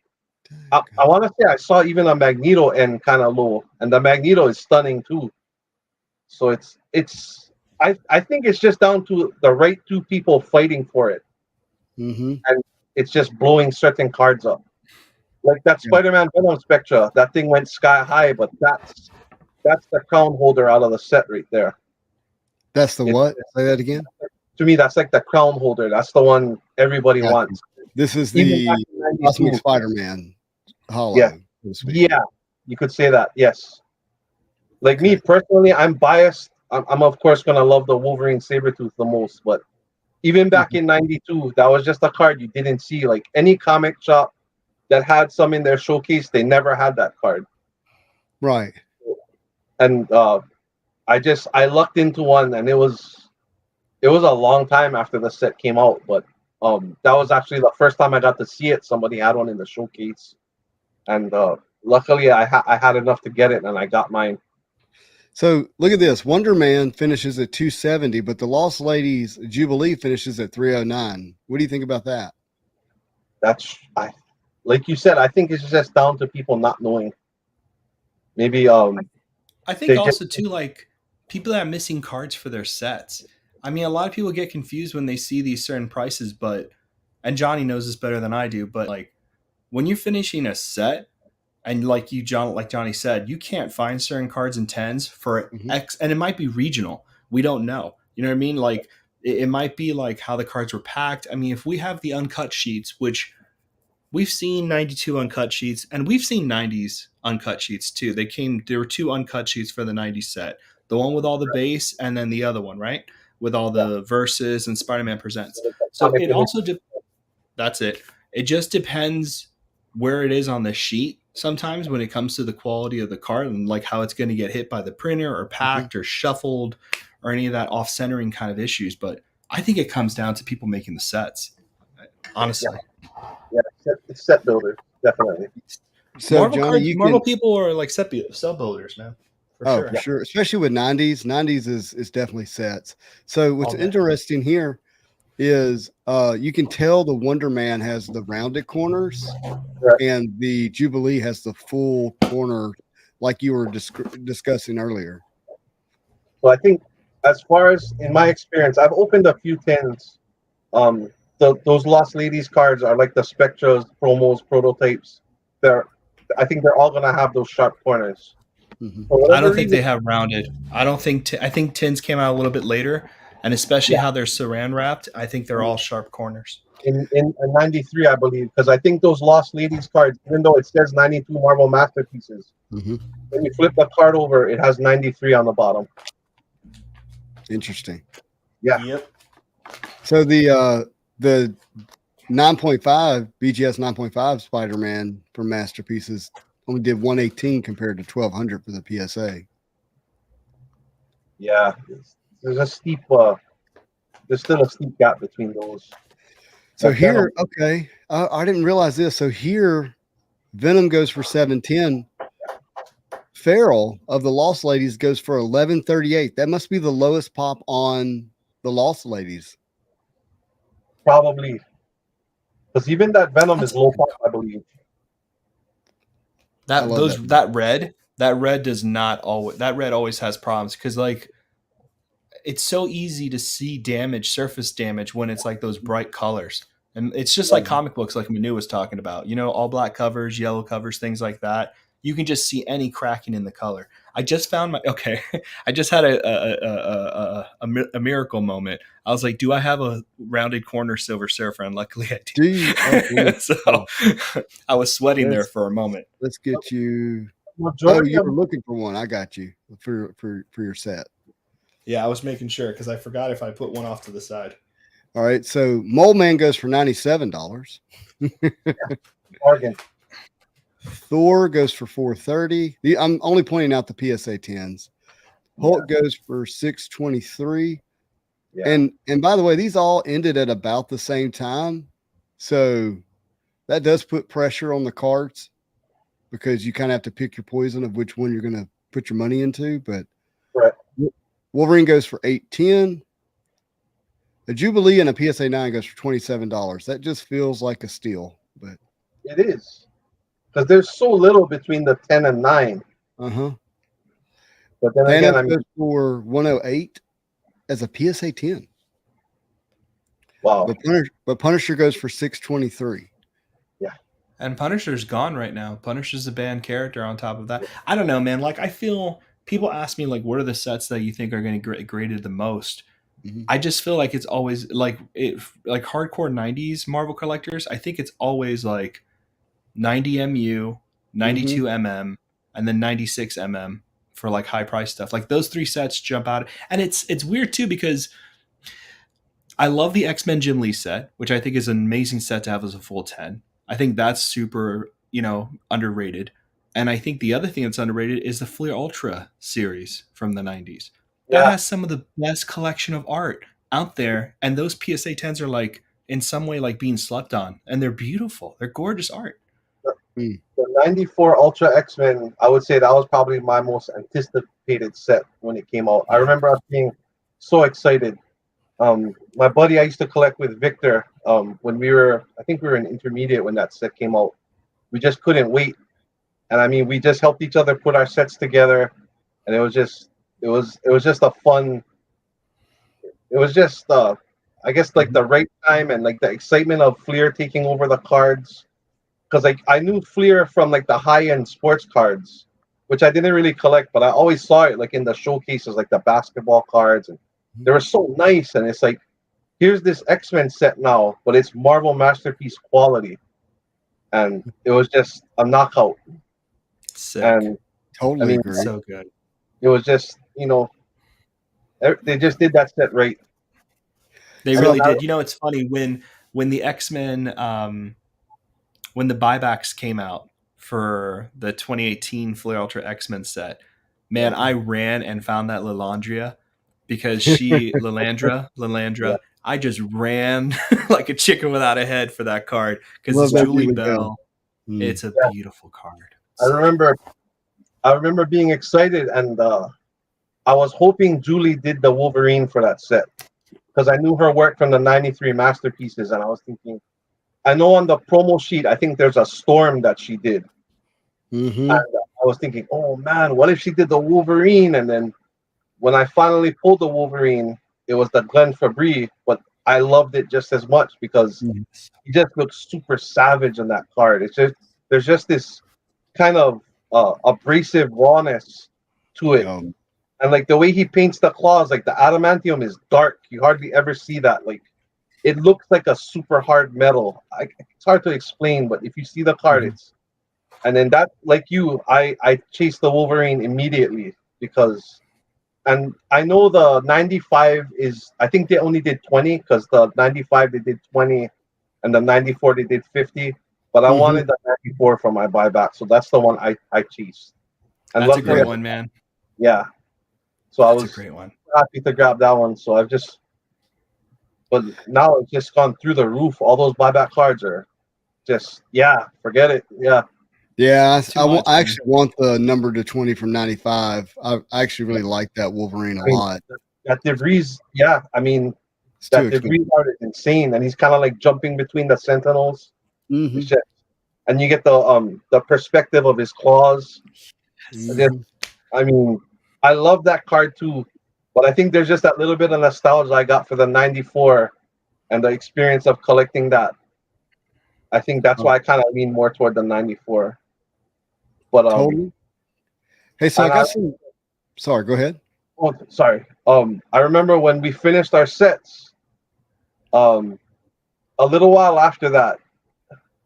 I want to say I saw even a Magneto end kind of low, and the Magneto is stunning too. So I think it's just down to the right two people fighting for it, Mm-hmm. and it's just blowing certain cards up. Like that Yeah. Spider-Man Venom Spectra, that thing went sky high, but that's the crown holder out of the set right there. That's the what? Say that again. To me, that's like the crown holder. That's the one everybody Gotcha. wants. This is Even back the in 92. Cosmic Spider-Man hollow. Yeah. so to speak. Yeah, you could say that. Yes. Like me personally, I'm biased. I'm of course gonna love the Wolverine Sabretooth the most, but even back in '92, that was just a card you didn't see. Like any comic shop that had some in their showcase, they never had that card. Right. And I lucked into one, and it was a long time after the set came out, but that was actually the first time I got to see it. Somebody had one in the showcase, and luckily I had enough to get it, and I got mine. So look at this. Wonder Man finishes at 270, but the Lost Ladies Jubilee finishes at 309. What do you think about that? Like you said, I think it's just down to people not knowing. Maybe I think also too, like people that are missing cards for their sets. I mean, a lot of people get confused when they see these certain prices, and Johnny knows this better than I do, but like when you're finishing a set, and like Johnny said, you can't find certain cards in 10s for X, and it might be regional. We don't know. You know what I mean? Like it might be like how the cards were packed. I mean, if we have the uncut sheets, which we've seen 92 uncut sheets, and we've seen 90s uncut sheets too. There were two uncut sheets for the 90s set. The one with all the base, and then the other one, right? With all the verses and Spider-Man Presents. So it also that's it. It just depends where it is on the sheet sometimes when it comes to the quality of the card and like how it's going to get hit by the printer or packed or shuffled or any of that off-centering kind of issues. But I think it comes down to people making the sets, honestly. Yeah, it's set builder, definitely. So Marvel Johnny, Marvel people are like set builders, man. For sure. Especially with 90s. 90s is definitely sets. So what's interesting here is you can tell the Wonder Man has the rounded corners, right, and the Jubilee has the full corner, like you were discussing earlier. So I think, as far as in my experience, I've opened a few tins. Those Lost Ladies cards are like the Spectras, promos, prototypes. I think they're all gonna have those sharp corners. I don't think they have rounded. I don't think. I think tins came out a little bit later, and especially how they're saran wrapped. I think they're all sharp corners. In '93, I believe, because I think those Lost Ladies cards, even though it says 92 Marvel Masterpieces, when you flip the card over, it has 93 on the bottom. Interesting. Yeah. Yep. So the 9.5 BGS 9.5 Spider-Man for Masterpieces only did 118 compared to 1200 for the PSA. Yeah, there's a steep. There's still a steep gap between those. So here, okay, I didn't realize this. So here, Venom goes for 710. Farrell of the Lost Ladies goes for 1138. That must be the lowest pop on the Lost Ladies. Probably, because even that Venom is low pop, I believe. That red does not always. That red always has problems because like it's so easy to see surface damage when it's like those bright colors. And it's just like comic books, like Manu was talking about, you know, all black covers, yellow covers, things like that. You can just see any cracking in the color. I just found I just had a miracle moment. I was like, do I have a rounded corner Silver Surfer? And luckily I do. Okay. So I was sweating there for a moment. Let's get you. Oh, you were looking for one. I got you for your set. Yeah, I was making sure because I forgot if I put one off to the side. All right, so Mole Man goes for $97. Bargain. Thor goes for $430. I'm only pointing out the PSA 10s. Hulk goes for $623. Yeah. And by the way, these all ended at about the same time. So that does put pressure on the cards because you kind of have to pick your poison of which one you're going to put your money into. But Right. Wolverine goes for $810. A Jubilee and a PSA 9 goes for $27. That just feels like a steal, but it is. Because there's so little between the 10 and 9. uh-huh. But then Thanos again, I mean, goes for 108 as a PSA 10. wow. But Punisher goes for 623. And Punisher's gone right now. Punisher's a banned character on top of that. I don't know, man. Like, I feel people ask me, like, what are the sets that you think are going to get graded the most? Mhm. I just feel like it's always like hardcore 90s Marvel collectors. I think it's always like 90 MU, 92 MM, and then 96 MM for like high price stuff. Like those three sets jump out. And it's weird too because I love the X-Men Jim Lee set, which I think is an amazing set to have as a full 10. I think that's super, underrated. And I think the other thing that's underrated is the Fleer Ultra series from the 90s. That has some of the best collection of art out there. And those PSA 10s are like, in some way, like being slept on. And they're beautiful. They're gorgeous art. The 94 Ultra X-Men, I would say that was probably my most anticipated set when it came out. I remember us being so excited. My buddy I used to collect with, Victor, when I think we were in intermediate when that set came out. We just couldn't wait. And I mean, we just helped each other put our sets together. And it was just a fun, it was just, I guess, like the right time and like the excitement of Fleer taking over the cards. Because like I knew Fleer from like the high-end sports cards, which I didn't really collect, but I always saw it like in the showcases, like the basketball cards, and they were so nice. And it's like, here's this X-Men set now, but it's Marvel Masterpiece quality, and it was just a knockout. Sick. And Totally agree. So good. It was just, they just did that set right. They really did. It's funny when the X-Men, when the buybacks came out for the 2018 Flair Ultra X-Men set, man, I ran and found that Lilandra because Lilandra, I just ran like a chicken without a head for that card because it's Julie Bell. It's a beautiful card. I remember being excited, and I was hoping Julie did the Wolverine for that set because I knew her work from the 93 Masterpieces, and I was thinking, I know on the promo sheet, I think there's a Storm that she did. And I was thinking, oh man, what if she did the Wolverine? And then when I finally pulled the Wolverine, it was the Glenn Fabry, but I loved it just as much because he just looks super savage in that card. It's just, there's just this kind of abrasive rawness to it. And like the way he paints the claws, like the adamantium is dark. You hardly ever see that. Like, it looks like a super hard metal. It's hard to explain, but if you see the card, it's, and then that, like you, I chased the Wolverine immediately because, and I know the 95 is, I think they only did 20 because the 95 they did 20 and the 94 they did 50, but I wanted the 94 for my buyback, so that's the one I chased. And that's a great one, man. Yeah. So I was a great one. Happy to grab that one. So I've just, but now it's just gone through the roof. All those buyback cards are just, forget it. Yeah. Yeah, I actually want the number to 20 from 95. I actually really like that Wolverine a lot. That DeVries, I mean, that DeVries art is insane, and he's kind of like jumping between the Sentinels. It's just, and you get the perspective of his claws. I mean, I love that card too, but I think there's just that little bit of nostalgia I got for the 94 and the experience of collecting that. I think that's why I kind of lean more toward the 94. But hey, so I got some. Sorry, go ahead. Oh, sorry. I remember when we finished our sets. A little while after that,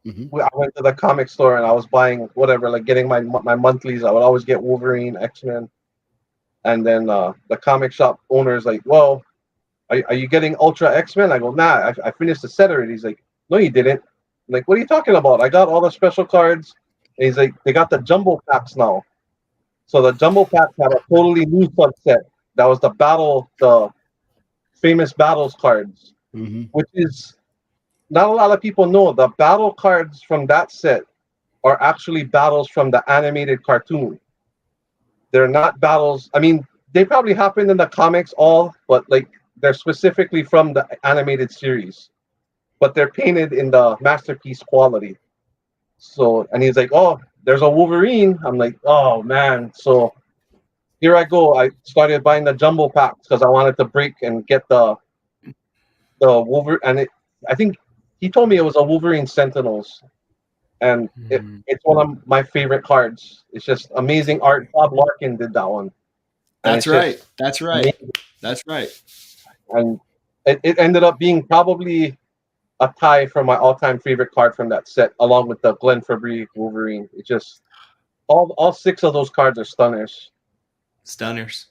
I went to the comic store and I was buying whatever, like getting my monthlies. I would always get Wolverine, X-Men, and then the comic shop owner is like, "Well, are you getting Ultra X-Men? I go, nah, I finished the set already. He's like, no, you didn't. I'm like, what are you talking about? I got all the special cards. And he's like, they got the jumbo packs now. So the jumbo packs had a totally new subset. That was the famous battles cards, which is not a lot of people know. The battle cards from that set are actually battles from the animated cartoon. They're not battles. I mean, they probably happened in the comics but like they're specifically from the animated series. But they're painted in the masterpiece quality. So, and he's like, "Oh, there's a Wolverine." I'm like, "Oh man!" So here I go. I started buying the jumbo packs because I wanted to break and get the Wolverine. I think he told me it was a Wolverine Sentinels, and it's one of my favorite cards. It's just amazing art. Bob Larkin did that one. That's right. That's right. That's right. And it ended up being probably a tie for my all-time favorite card from that set, along with the Glenn Fabry Wolverine. It just all 6 of those cards are stunners. Stunners.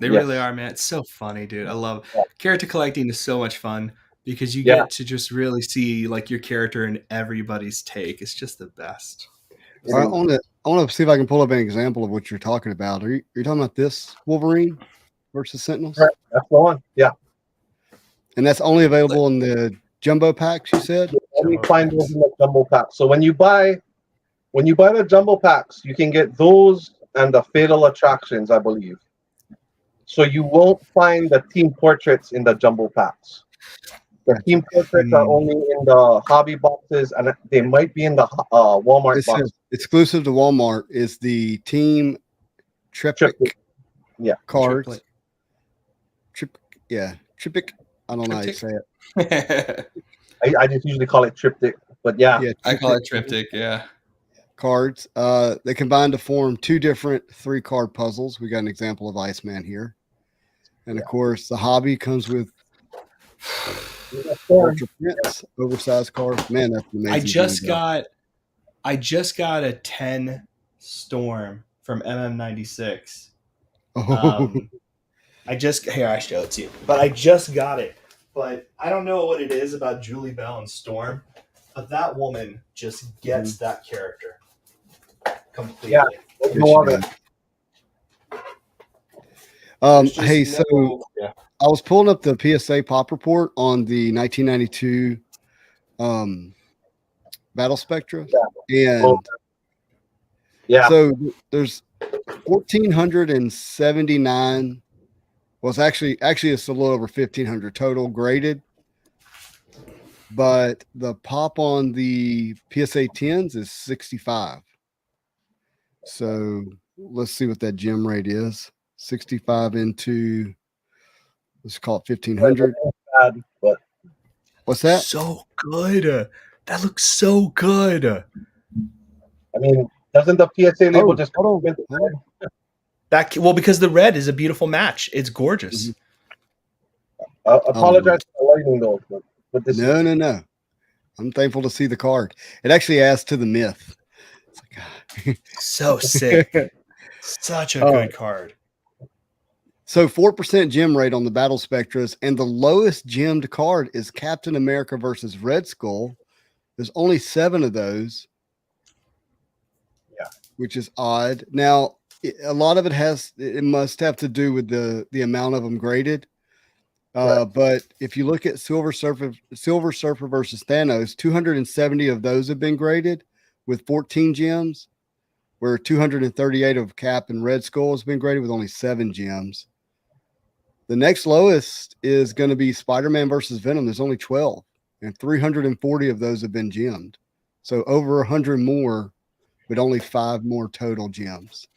They really are, man. It's so funny, dude. I love character collecting is so much fun because you get to just really see like your character in everybody's take. It's just the best. All right, I want to see if I can pull up an example of what you're talking about. Are you talking about this Wolverine versus Sentinels? Right, that's the one. Yeah. And that's only available in the jumbo packs, you said? Let me find those in the jumbo packs. So when you buy the jumbo packs, you can get those and the Fatal Attractions, I believe. So you won't find the team portraits in the jumbo packs. The team portraits are only in the hobby boxes, and they might be in the Walmart box. Exclusive to Walmart is the team triptych card. Triptych. I don't know how you say it. I just usually call it triptych, but yeah I call it triptych. Yeah, cards. They combine to form 2 different 3-card puzzles. We got an example of Iceman here, and of course, the hobby comes with ultra prints, oversized cards. Man, that's amazing. I just got a 10 Storm from MM96. Here, I show it to you. But I just got it. But I don't know what it is about Julie Bell and Storm, but that woman just gets that character completely. Yeah, no other. Hey, so I was pulling up the PSA pop report on the 1992 Battle Spectra, and so there's 1,479. Well, it's actually it's a little over 1,500 total graded, but the pop on the PSA 10s is 65. So let's see what that gem rate is. 65 into, let's call it 1,500. What's that? So good. That looks so good. I mean, doesn't the PSA label just hold on. Well, because the red is a beautiful match. It's gorgeous. I apologize for the lighting though, but this no. I'm thankful to see the card. It actually adds to the myth. It's like, so sick. Such a good card. So 4% gem rate on the Battle Spectras, and the lowest gemmed card is Captain America versus Red Skull. There's only 7 of those. Yeah, which is odd. Now, a lot of it must have to do with the amount of them graded. But if you look at Silver Surfer versus Thanos, 270 of those have been graded with 14 gems, where 238 of Cap and Red Skull has been graded with only 7 gems. The next lowest is going to be Spider-Man versus Venom. There's only 12, and 340 of those have been gemmed. So over 100 more, but only 5 more total gems.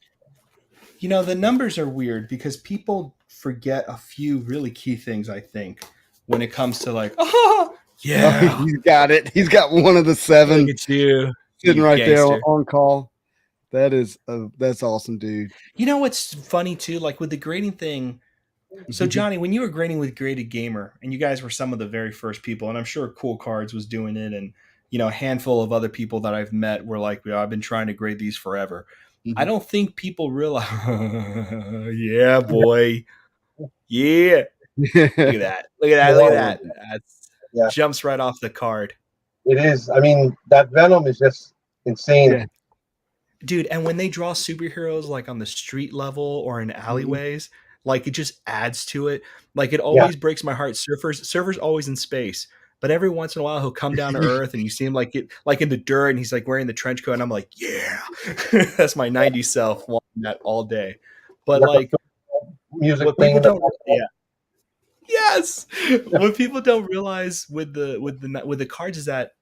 You know, the numbers are weird because people forget a few really key things, I think, when it comes to like, he's got it. He's got one of the 7. Look at you. Sitting right there on call. That's awesome, dude. You know what's funny too? Like with the grading thing. So Johnny, when you were grading with Graded Gamer, and you guys were some of the very first people, and I'm sure Cool Cards was doing it, and you know, a handful of other people that I've met were like, I've been trying to grade these forever. I don't think people realize, yeah, boy. Yeah. Look at that. Look at that. Look at that. That's Yeah. jumps right off the card. It is. I mean, that Venom is just insane. Yeah. Dude, and when they draw superheroes like on the street level or in alleyways, like it just adds to it. Like it always breaks my heart. Surfer's always in space, but every once in a while he'll come down to Earth and you see him like in the dirt and he's like wearing the trench coat and I'm like, yeah, that's my 90s self wanting that all day. But like music what playing people in the don't, yeah, yes, what people don't realize with the cards is that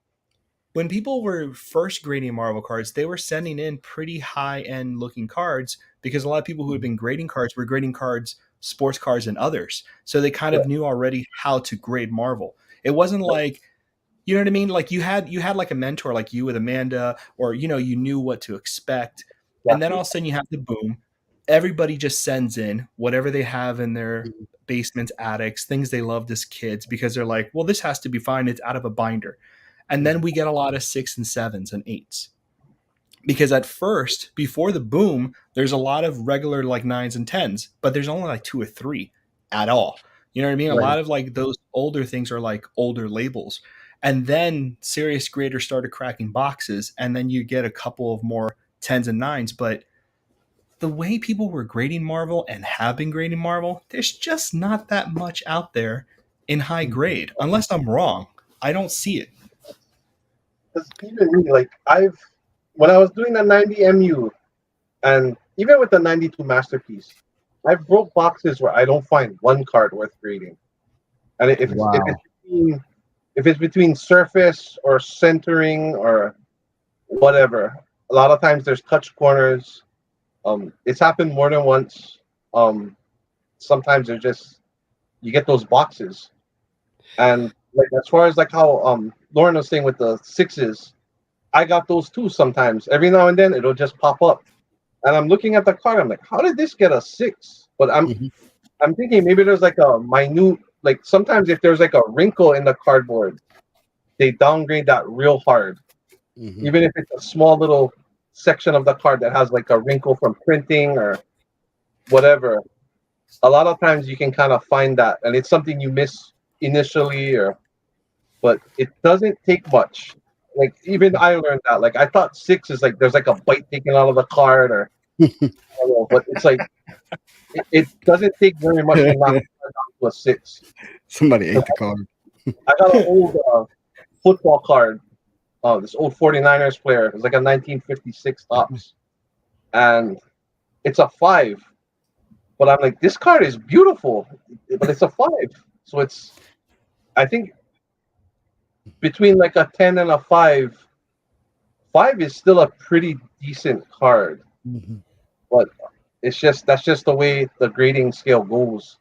when people were first grading Marvel cards, they were sending in pretty high-end looking cards because a lot of people who had been grading cards were grading cards, sports cards, and others. So they kind of knew already how to grade Marvel. It wasn't like, you know what I mean? Like you had like a mentor like you with Amanda, or you knew what to expect. And then all of a sudden you have the boom. Everybody just sends in whatever they have in their basements, attics, things they loved as kids because they're like, well, this has to be fine. It's out of a binder. And then we get a lot of 6 and 7s and 8s. Because at first, before the boom, there's a lot of regular like 9s and 10s, but there's only like 2 or 3 at all. You know what I mean? Right. A lot of like those older things are like older labels. And then serious graders started cracking boxes, and then you get a couple of more 10s and 9s. But the way people were grading Marvel and have been grading Marvel, there's just not that much out there in high grade. Unless I'm wrong. I don't see it. Because even me, like when I was doing the 90 MU, and even with the 92 Masterpiece, I broke boxes where I don't find one card worth grading. And if it's between surface or centering or whatever, a lot of times there's touch corners. It's happened more than once. Sometimes there's just you get those boxes, and like as far as like how Lauren was saying with the 6s, I got those too sometimes. Every now and then it'll just pop up. And I'm looking at the card, I'm like, how did this get a 6? But I'm thinking maybe there's like a minute, like sometimes if there's like a wrinkle in the cardboard, they downgrade that real hard. Even if it's a small little section of the card that has like a wrinkle from printing or whatever. A lot of times you can kind of find that, and it's something you miss initially, but it doesn't take much. Like even I learned that. Like I thought 6 is like there's like a bite taken out of the card, or I don't know, but it's like it doesn't take very much to knock it down to a 6. Somebody ate the card. I got an old football card. This old 49ers player. It was like a 1956 Topps, and it's a 5. But I'm like, this card is beautiful, but it's a 5. So it's, I think, between like a 10 and a 5. 5 is still a pretty decent card, but that's just the way the grading scale goes.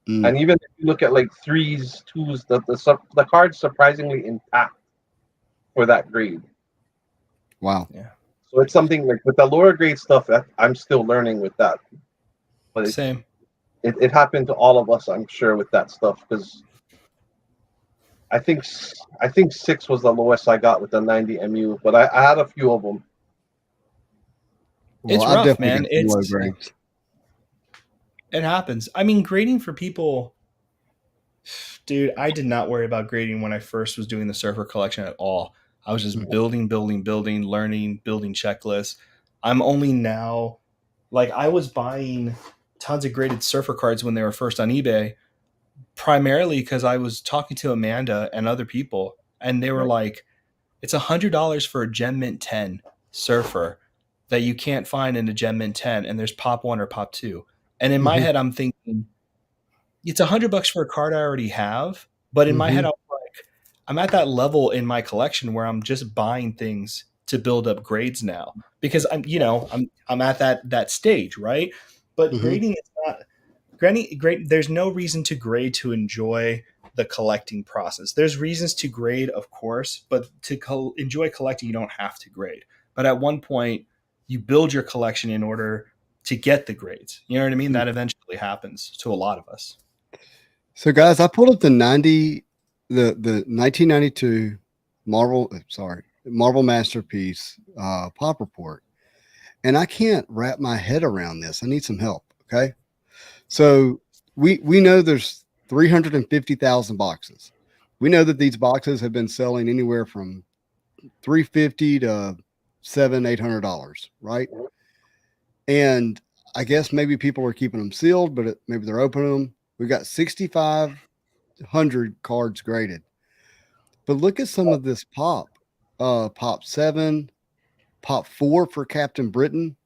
And even if you look at like 3s, 2s, the card's surprisingly intact for that grade. Wow. Yeah. So it's something like with the lower grade stuff that I'm still learning with that. But Same. It happened to all of us, I'm sure, with that stuff, because I think 6 was the lowest I got with the 90 MU, but I had a few of them. It's I've rough, definitely man. got some low grades. It happens. I mean, grading for people, dude, I did not worry about grading when I first was doing the Surfer collection at all. I was just building, learning, building checklists. I'm only now, like, I was buying tons of graded Surfer cards when they were first on eBay, primarily because I was talking to Amanda and other people, and they were like, it's $100 for a Gem Mint 10 Surfer that you can't find in a Gem Mint 10, and there's Pop 1 or Pop 2. And in my head, I'm thinking, it's $100 for a card I already have. But in my head, I'm at that level in my collection where I'm just buying things to build up grades now, because I'm at that stage, right? But grading is not grade. There's no reason to grade to enjoy the collecting process. There's reasons to grade, of course, but to enjoy collecting, you don't have to grade. But at one point, you build your collection in order to get the grades. You know what I mean? That eventually happens to a lot of us. So guys, I pulled up the 1992 Marvel Masterpiece Pop Report, and I can't wrap my head around this. I need some help. Okay. So we know there's 350,000 boxes. We know that these boxes have been selling anywhere from $350 to $700-800, right? And I guess maybe people are keeping them sealed, but maybe they're opening them. We've got 6,500 cards graded. But look at some of this pop. Pop 7, pop 4 for Captain Britain,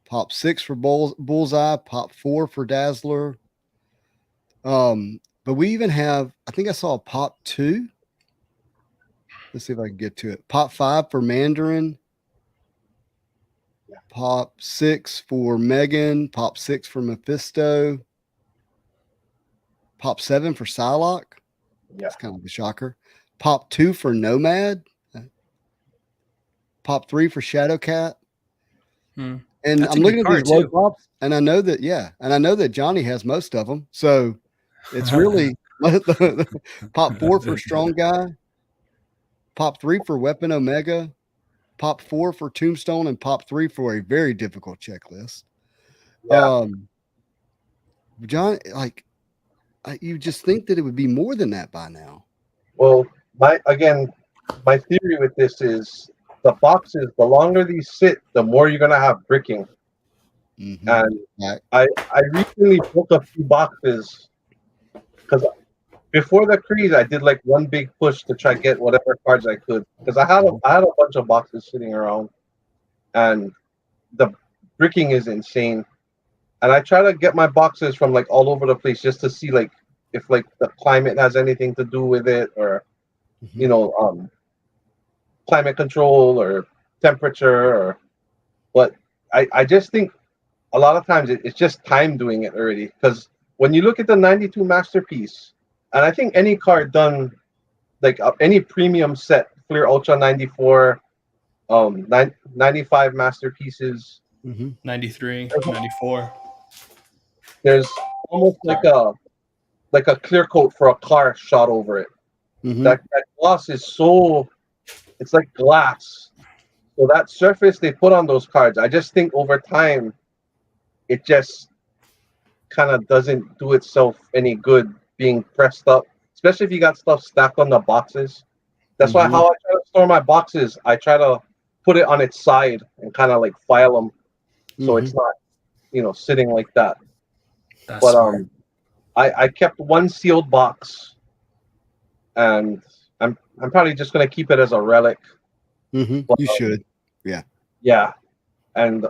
pop 6 for Bullseye, pop 4 for Dazzler. But we even have, I think I saw a pop 2. Let's see if I can get to it. Pop 5 for Mandarin, pop 6 for Megan, pop 6 for Mephisto, pop 7 for Psylocke. That's kind of a shocker. Pop 2 for Nomad, pop 3 for Shadowcat. And That's I'm looking at these low too. pops, and I know that Johnny has most of them. So it's really pop 4 for Strong Guy, pop 3 for Weapon Omega, pop 4 for Tombstone, and pop 3 for a very difficult checklist. John, you just think that it would be more than that by now. Well, my theory with this is the boxes, the longer these sit, the more you're gonna have bricking. Mm-hmm. And I recently broke a few boxes because before the crease, I did like one big push to try to get whatever cards I could because I had a bunch of boxes sitting around, and the bricking is insane. And I try to get my boxes from like all over the place just to see like if like the climate has anything to do with it, or climate control or temperature, but I just think a lot of times it's just time doing it already. Because when you look at the 92 masterpiece, and I think any card done like any premium set, Fleer Ultra 94, 95 masterpieces, 93, 94. There's almost like a clear coat for a car shot over it. That gloss is it's like glass. So that surface they put on those cards, I just think over time, it just kind of doesn't do itself any good being pressed up, especially if you got stuff stacked on the boxes. That's why how I try to store my boxes, I try to put it on its side and kind of like file them, so it's not, sitting like that. But I kept one sealed box, and I'm probably just gonna keep it as a relic. But, you should, yeah, and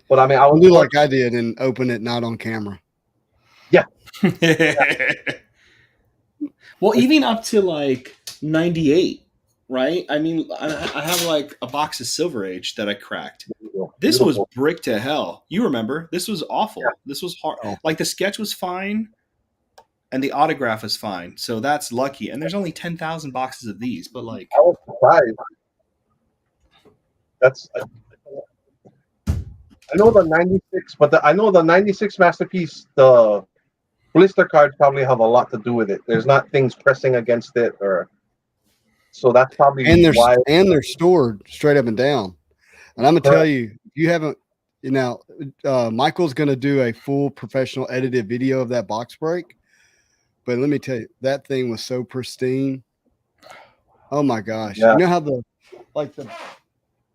but I mean, I would do like I did and open it not on camera. Yeah. Well, even up to like 98, right? I mean, I have like a box of Silver Age that I cracked. This was brick to hell. You remember? This was awful. Yeah. This was hard. Oh. Like the sketch was fine, and the autograph was fine. So that's lucky. And there's only 10,000 boxes of these. But like, I was surprised. I know the 96, but I know the 96 masterpiece. The blister cards probably have a lot to do with it. There's not things pressing against it, so that's probably why. And they're stored straight up and down. And I'm gonna tell you, if you haven't, Michael's gonna do a full professional edited video of that box break. But let me tell you, that thing was so pristine. Oh my gosh! Yeah. You know how the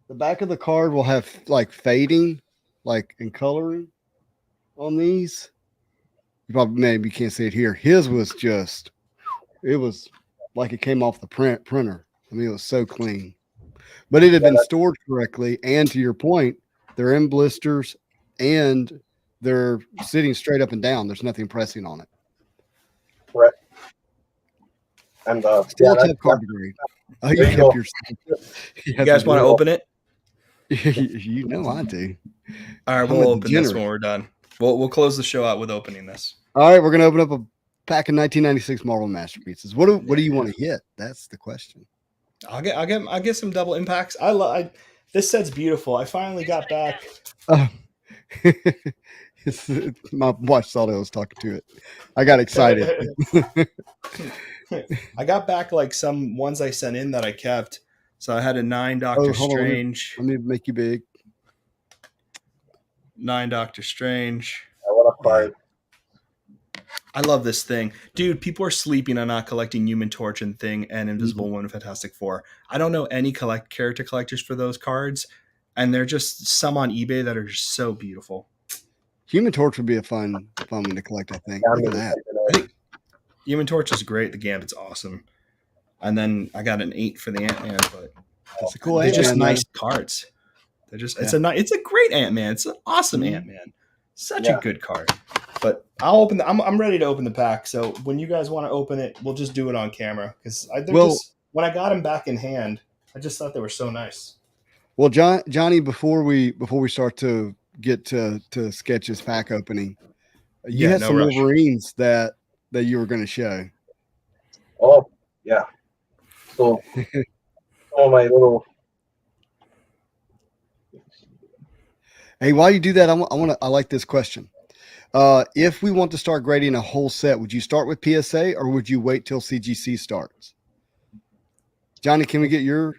back of the card will have like fading, like in coloring on these. You probably maybe can't see it here. His was just, it was like it came off the printer. I mean, it was so clean. But it had been stored correctly, and to your point, they're in blisters and they're sitting straight up and down. There's nothing pressing on it. Correct. And still a tough card to grade. Oh, you kept your. You guys want to open it? You know I do. All right, we'll open this when we're done. We'll close the show out with opening this. All right, we're gonna open up a pack of 1996 Marvel masterpieces. What do you want to hit? That's the question. I'll get some double impacts. This set's beautiful. I finally got back. My wife thought I was talking to it. I got excited. I got back like some ones I sent in that I kept. So I had a 9 Doctor Strange. Let me make you big. 9 Doctor Strange. What a card. I love this thing. Dude, people are sleeping on not collecting Human Torch and Thing and Invisible Woman, Fantastic Four. I don't know any character collectors for those cards, and they're just some on eBay that are just so beautiful. Human Torch would be a fun one to collect, I think. Look at that. I think Human Torch is great. The Gambit's awesome. And then I got an 8 for the Ant-Man, but It's a cool they're just Ant-Man, nice cards. They're just it's a great Ant-Man. It's an awesome Ant-Man. Such a good card. But I'll open I'm ready to open the pack. So when you guys want to open it, we'll just do it on camera because when I got them back in hand, I just thought they were so nice. Well, Johnny, before we start to get to Sketch's pack opening, you had some Wolverines that you were going to show. Oh yeah. So my little. Hey, while you do that, I like this question. If we want to start grading a whole set, would you start with PSA or would you wait till CGC starts? Johnny, can we get your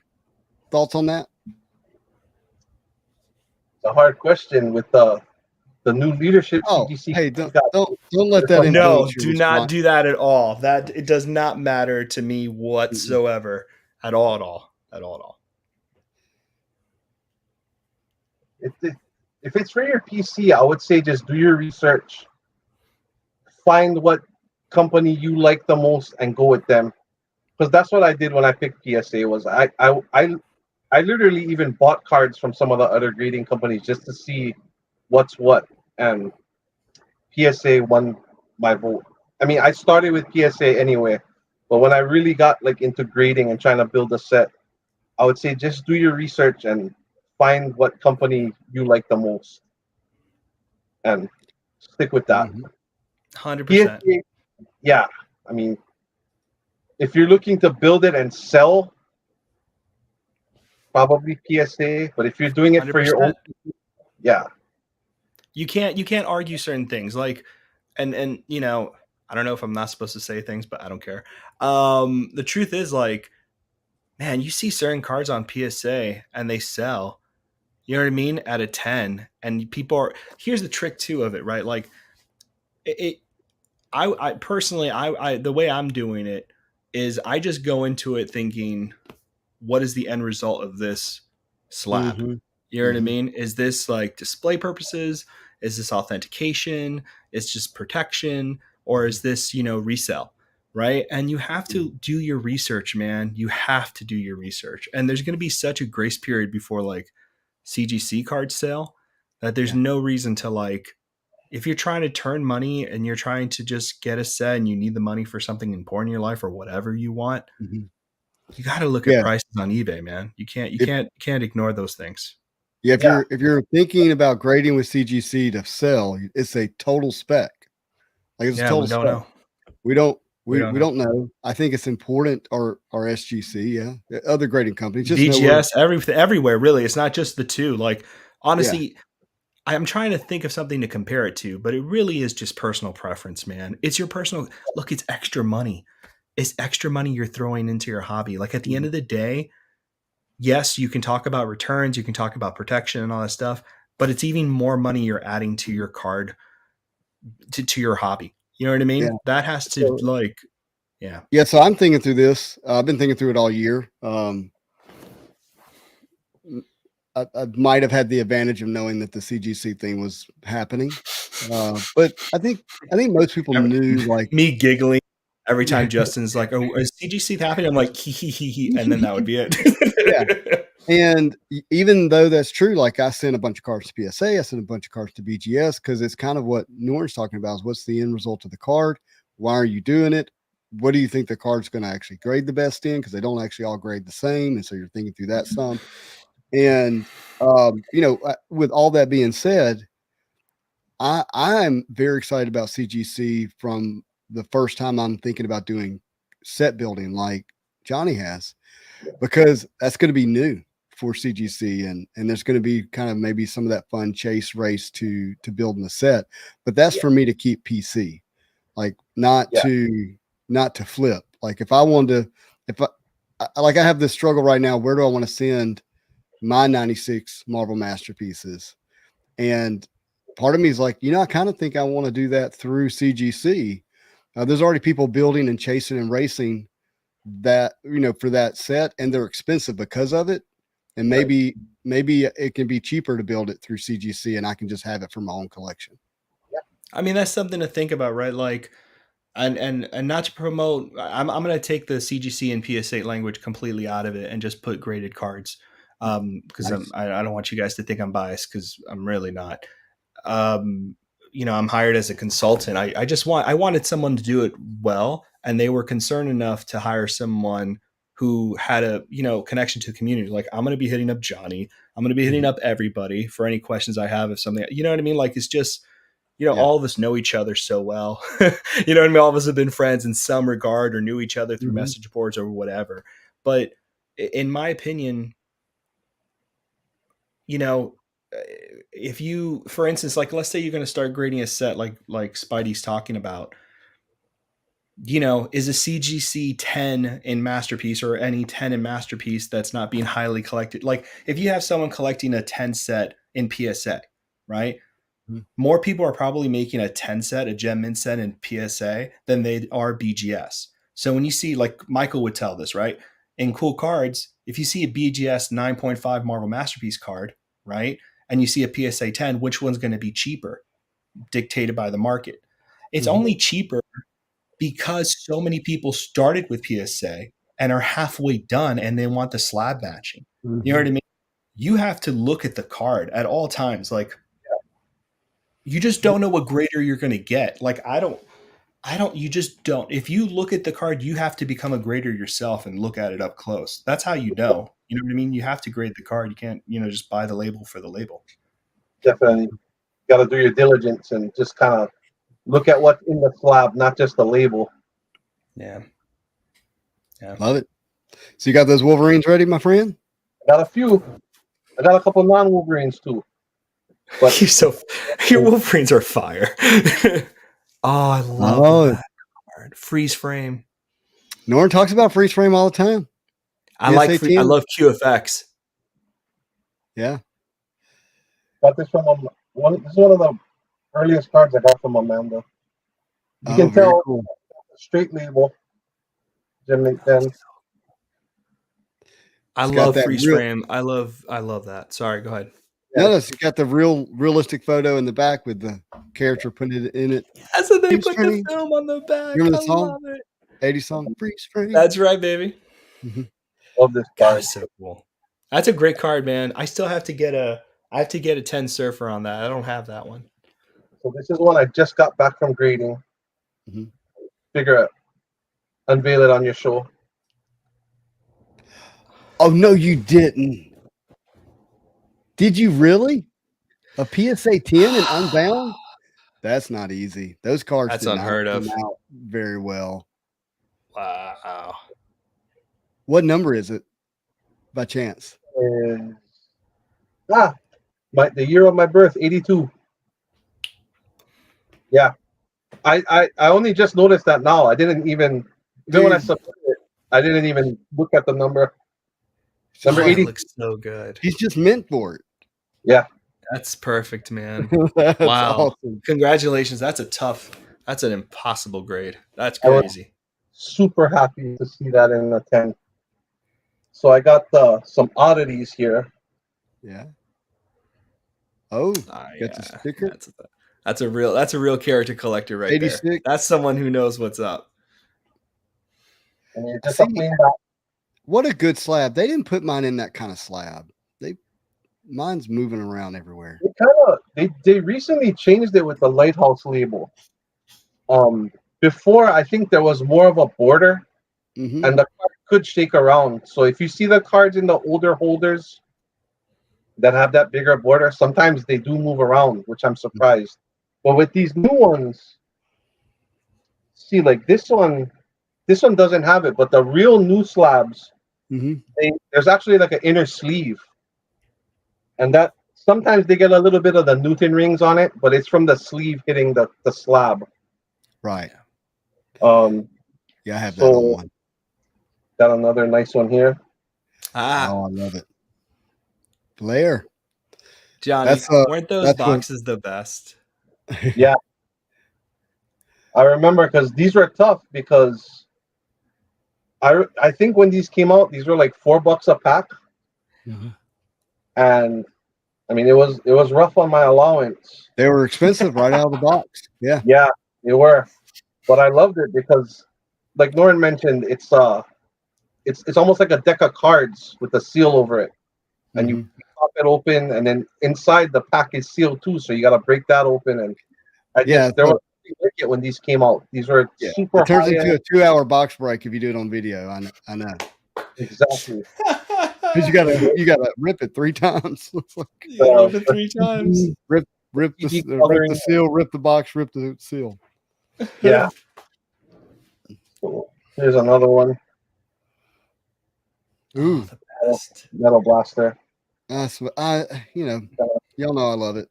thoughts on that? It's a hard question with the new leadership. CGC. Hey, don't let that. No, do not do that at all. That it does not matter to me whatsoever at all. If it's for your PC, I would say just do your research. Find what company you like the most and go with them. Because that's what I did when I picked PSA. Was I literally even bought cards from some of the other grading companies just to see what's what. And PSA won my vote. I mean, I started with PSA anyway, but when I really got like into grading and trying to build a set, I would say just do your research and find what company you like the most and stick with that. 100%. Yeah. I mean, if you're looking to build it and sell, probably PSA. But if you're doing it 100%. For your own, yeah. You can't argue certain things. Like, and you know, I don't know if I'm not supposed to say things, but I don't care. The truth is, like, man, you see certain cards on PSA and they sell. You know what I mean? At a 10, and people are. Here's the trick too of it, right? Like, I personally, the way I'm doing it is I just go into it thinking, what is the end result of this slab? You know what I mean? Is this like display purposes? Is this authentication? Is just protection? Or is this, resell? Right? And you have to do your research, man. You have to do your research. And there's going to be such a grace period before like CGC card sale that there's no reason to like, if you're trying to turn money and you're trying to just get a set and you need the money for something important in your life or whatever you want, you got to look at prices on eBay, man. You can't ignore those things. Yeah. If you're thinking about grading with CGC to sell, it's a total spec. Like it's a total spec. Know. We don't know. I think it's important. Or SGC, other grading companies, just VGS, everything, everywhere. Really, it's not just the two. Like honestly, I'm trying to think of something to compare it to, but it really is just personal preference, man. It's your personal look. It's extra money. It's extra money you're throwing into your hobby. Like at the end of the day, yes, you can talk about returns, you can talk about protection and all that stuff, but it's even more money you're adding to your card, to your hobby. You know what I mean? Yeah. That has to Yeah. So I'm thinking through this. I've been thinking through it all year. I might have had the advantage of knowing that the CGC thing was happening. But I think most people knew, like me giggling every time Justin's like, "Oh, is CGC happening?" I'm like, "He," and then that would be it. Yeah. And even though that's true, like I sent a bunch of cards to PSA, I sent a bunch of cards to BGS because it's kind of what Norton's talking about is what's the end result of the card? Why are you doing it? What do you think the card's going to actually grade the best in? Because they don't actually all grade the same. And so you're thinking through that some. And, with all that being said, I'm very excited about CGC from the first time I'm thinking about doing set building like Johnny has, because that's going to be new for CGC. And there's going to be kind of maybe some of that fun chase race to building the set, but that's for me to keep PC, like not to flip. Like if I wanted to, I have this struggle right now, where do I want to send my 96 Marvel masterpieces? And part of me is like, I kind of think I want to do that through CGC, There's already people building and chasing and racing that, for that set, and they're expensive because of it. And maybe it can be cheaper to build it through CGC, and I can just have it for my own collection. I mean, that's something to think about, right? Like, and not to promote, I'm going to take the CGC and PS8 language completely out of it and just put graded cards. Because Nice. I don't want you guys to think I'm biased, because I'm really not. I'm hired as a consultant. I wanted someone to do it well, and they were concerned enough to hire someone who had a connection to the community. Like, I'm going to be hitting up Johnny. I'm going to be hitting up everybody for any questions I have. If something, you know what I mean? Like, it's just, all of us know each other so well. You know what I mean? All of us have been friends in some regard, or knew each other through message boards or whatever. But in my opinion, if you, for instance, like, let's say you're going to start grading a set like Spidey's talking about, is a CGC 10 in Masterpiece, or any 10 in Masterpiece that's not being highly collected. Like, if you have someone collecting a 10 set in PSA, right? More people are probably making a 10 set, a Gem Mint set in PSA than they are BGS. So when you see, like Michael would tell this, right? In cool cards, if you see a BGS 9.5 Marvel Masterpiece card, right? And you see a PSA 10, which one's going to be cheaper? Dictated by the market. It's only cheaper because so many people started with PSA and are halfway done, and they want the slab matching. You know what I mean? You have to look at the card at all times. Like, you just don't know what grader you're going to get. Like, you just don't. If you look at the card, you have to become a grader yourself and look at it up close. That's how you know. You know what I mean? You have to grade the card. You can't, just buy the label for the label. Definitely. Got to do your diligence and just kind of look at what's in the slab, not just the label. Yeah. Love it. So you got those Wolverines ready, my friend? I got a few. I got a couple non-Wolverines too. But your Wolverines are fire. Oh, I love that card. Freeze frame. Norm talks about freeze frame all the time. I love QFX. Yeah. Got this from this is one of the earliest cards I got from Amanda. You can tell cool. Straight label. Gem Mint 10. I love freeze frame. I love that. Sorry, go ahead. Notice you got the realistic photo in the back with the character putting it in it. That's what they put the film on the back. Remember the song? 80s song, freeze frame. That's right, baby. Love this card. That's so cool. That's a great card, man. I still have to get a 10 Surfer on that. I don't have that one. So this is one I just got back from grading. Figure out, unveil it on your show. Oh no, you didn't. Did you really? A PSA 10 and Unbound? That's not easy. Those cards that's unheard of. Out very well. Wow. What number is it, by chance? The year of my birth, 82. Yeah. I only just noticed that now. I didn't even when I submitted it, I didn't even look at the number. Number 80 looks so good. He's just meant for it. Yeah. That's perfect, man. That's wow. Awesome. Congratulations. That's an impossible grade. That's crazy. Super happy to see that in the 10. So I got some oddities here. Yeah. Oh, that's a sticker. That's a real character collector right 86. There. That's someone who knows what's up. And just what a good slab. They didn't put mine in that kind of slab. Mine's moving around everywhere. They recently changed it with the Lighthouse label. Before, I think there was more of a border, and the card could shake around. So if you see the cards in the older holders that have that bigger border, sometimes they do move around, which I'm surprised. But with these new ones, see, like this one doesn't have it, but the real new slabs, there's actually like an inner sleeve. And that sometimes they get a little bit of the Newton rings on it, but it's from the sleeve hitting the slab. Right. Yeah, I have that one. Got another nice one here. Oh, I love it. Blair. Johnny, weren't those boxes the best? Yeah. I remember because these were tough because I think when these came out, these were like $4 a pack, and I mean it was rough on my allowance. They were expensive right out of the box. Yeah. Yeah, they were, but I loved it because, like Lauren mentioned, it's almost like a deck of cards with a seal over it, and you pop it open, and then inside the pack is sealed too, so you got to break that open. And there was nothing like it when these came out. These were super. It turns into a 2-hour box break if you do it on video. I know. Exactly. Because you gotta rip it 3 times. Rip it 3 times. Rip the seal, rip the box, rip the seal. Yeah. Here's another one. Ooh, the best. Metal Blaster. That's y'all know I love it.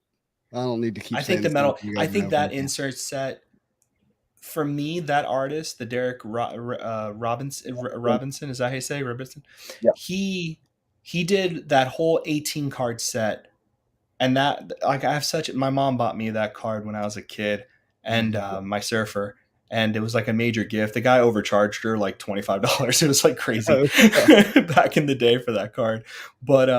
I don't need to keep. I think the metal. I think that insert set. For me, that artist, the Derek Robinson, is that how you say Robinson? Yeah. He did that whole 18 card set, and that like I have my mom bought me that card when I was a kid, and my surfer, and it was like a major gift. The guy overcharged her like $25. It was like crazy back in the day for that card, but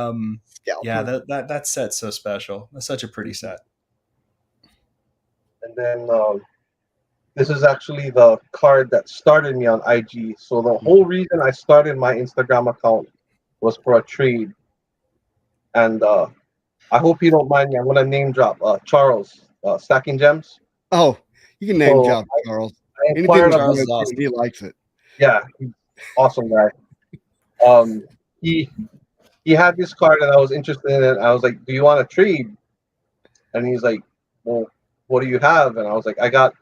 yeah, that set's so special. That's such a pretty set. And then this is actually the card that started me on IG. So the whole reason I started my Instagram account was for a trade. And I hope you don't mind me. I'm going to name drop Charles, Stacking Gems. Oh, you can name drop Charles. Anything Charles is awesome. He likes it. Yeah, he's awesome guy. He had this card and I was interested in it. I was like, do you want to trade? And he's like, well, what do you have? And I was like, I got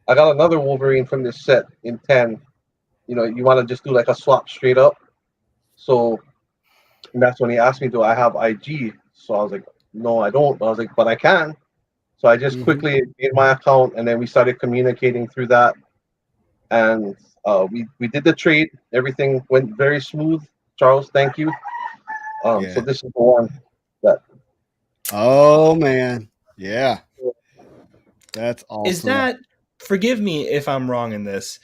another Wolverine from this set in 10. You know, you want to just do like a swap straight up? So and that's when he asked me, do I have IG? So I was like, no, I don't. I was like, but I can. So I just quickly made my account, and then we started communicating through that. And we did the trade. Everything went very smooth. Charles, thank you. So this is the one that. Oh man, yeah, that's awesome. Is that? Forgive me if I'm wrong in this.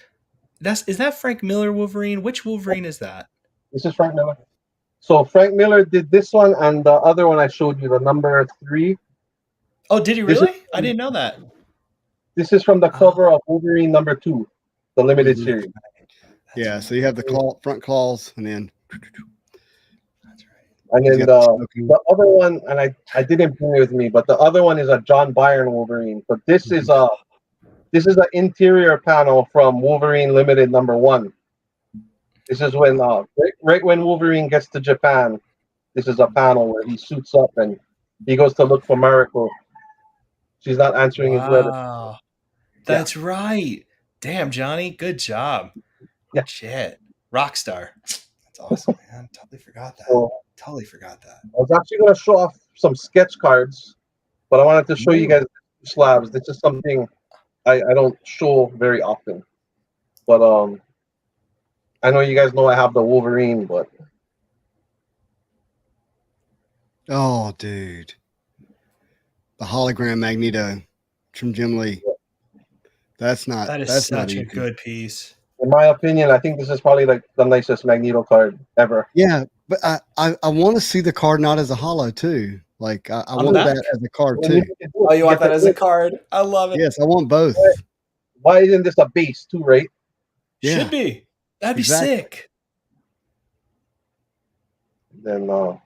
Is that Frank Miller Wolverine? Which Wolverine is that? This is Frank Miller. So Frank Miller did this one, and the other one I showed you, the number 3. Oh, did he really? I didn't know that. This is from the cover of Wolverine number 2, the limited series. Yeah, so you have the front claws, and then. That's right. And then the other one, and I didn't bring it with me, but the other one is a John Byrne Wolverine. But this is an interior panel from Wolverine Limited number 1. This is when right when Wolverine gets to Japan. This is a panel where he suits up and he goes to look for Miracle. She's not answering his letter. That's right. Damn, Johnny, good job. Yeah. Shit. Rockstar. That's awesome, man. Totally forgot that. I was actually going to show off some sketch cards, but I wanted to show you guys slabs. This is something I don't show very often. But I know you guys know I have the Wolverine, but oh, dude, the hologram Magneto from Jim Lee. That is such a good piece. In my opinion, I think this is probably like the nicest Magneto card ever. Yeah, but I want to see the card not as a holo too. Like I want that as a card too. Oh, you want that as a card? I love it. Yes, I want both. Why isn't this a base too? Right? Yeah. Should be. That'd be sick. Then I'm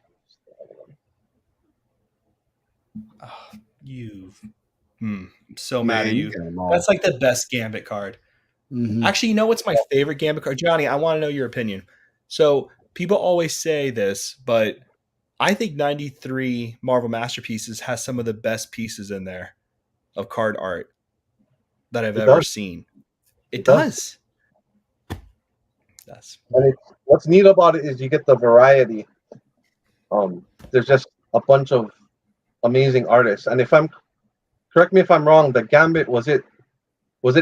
so mad at you. That's like the best Gambit card. Actually, you know what's my favorite Gambit card? Johnny, I want to know your opinion. So people always say this, but I think 93 Marvel Masterpieces has some of the best pieces in there of card art that I've ever seen. It does. And what's neat about it is you get the variety. There's just a bunch of amazing artists. And correct me if I'm wrong, the Gambit, was it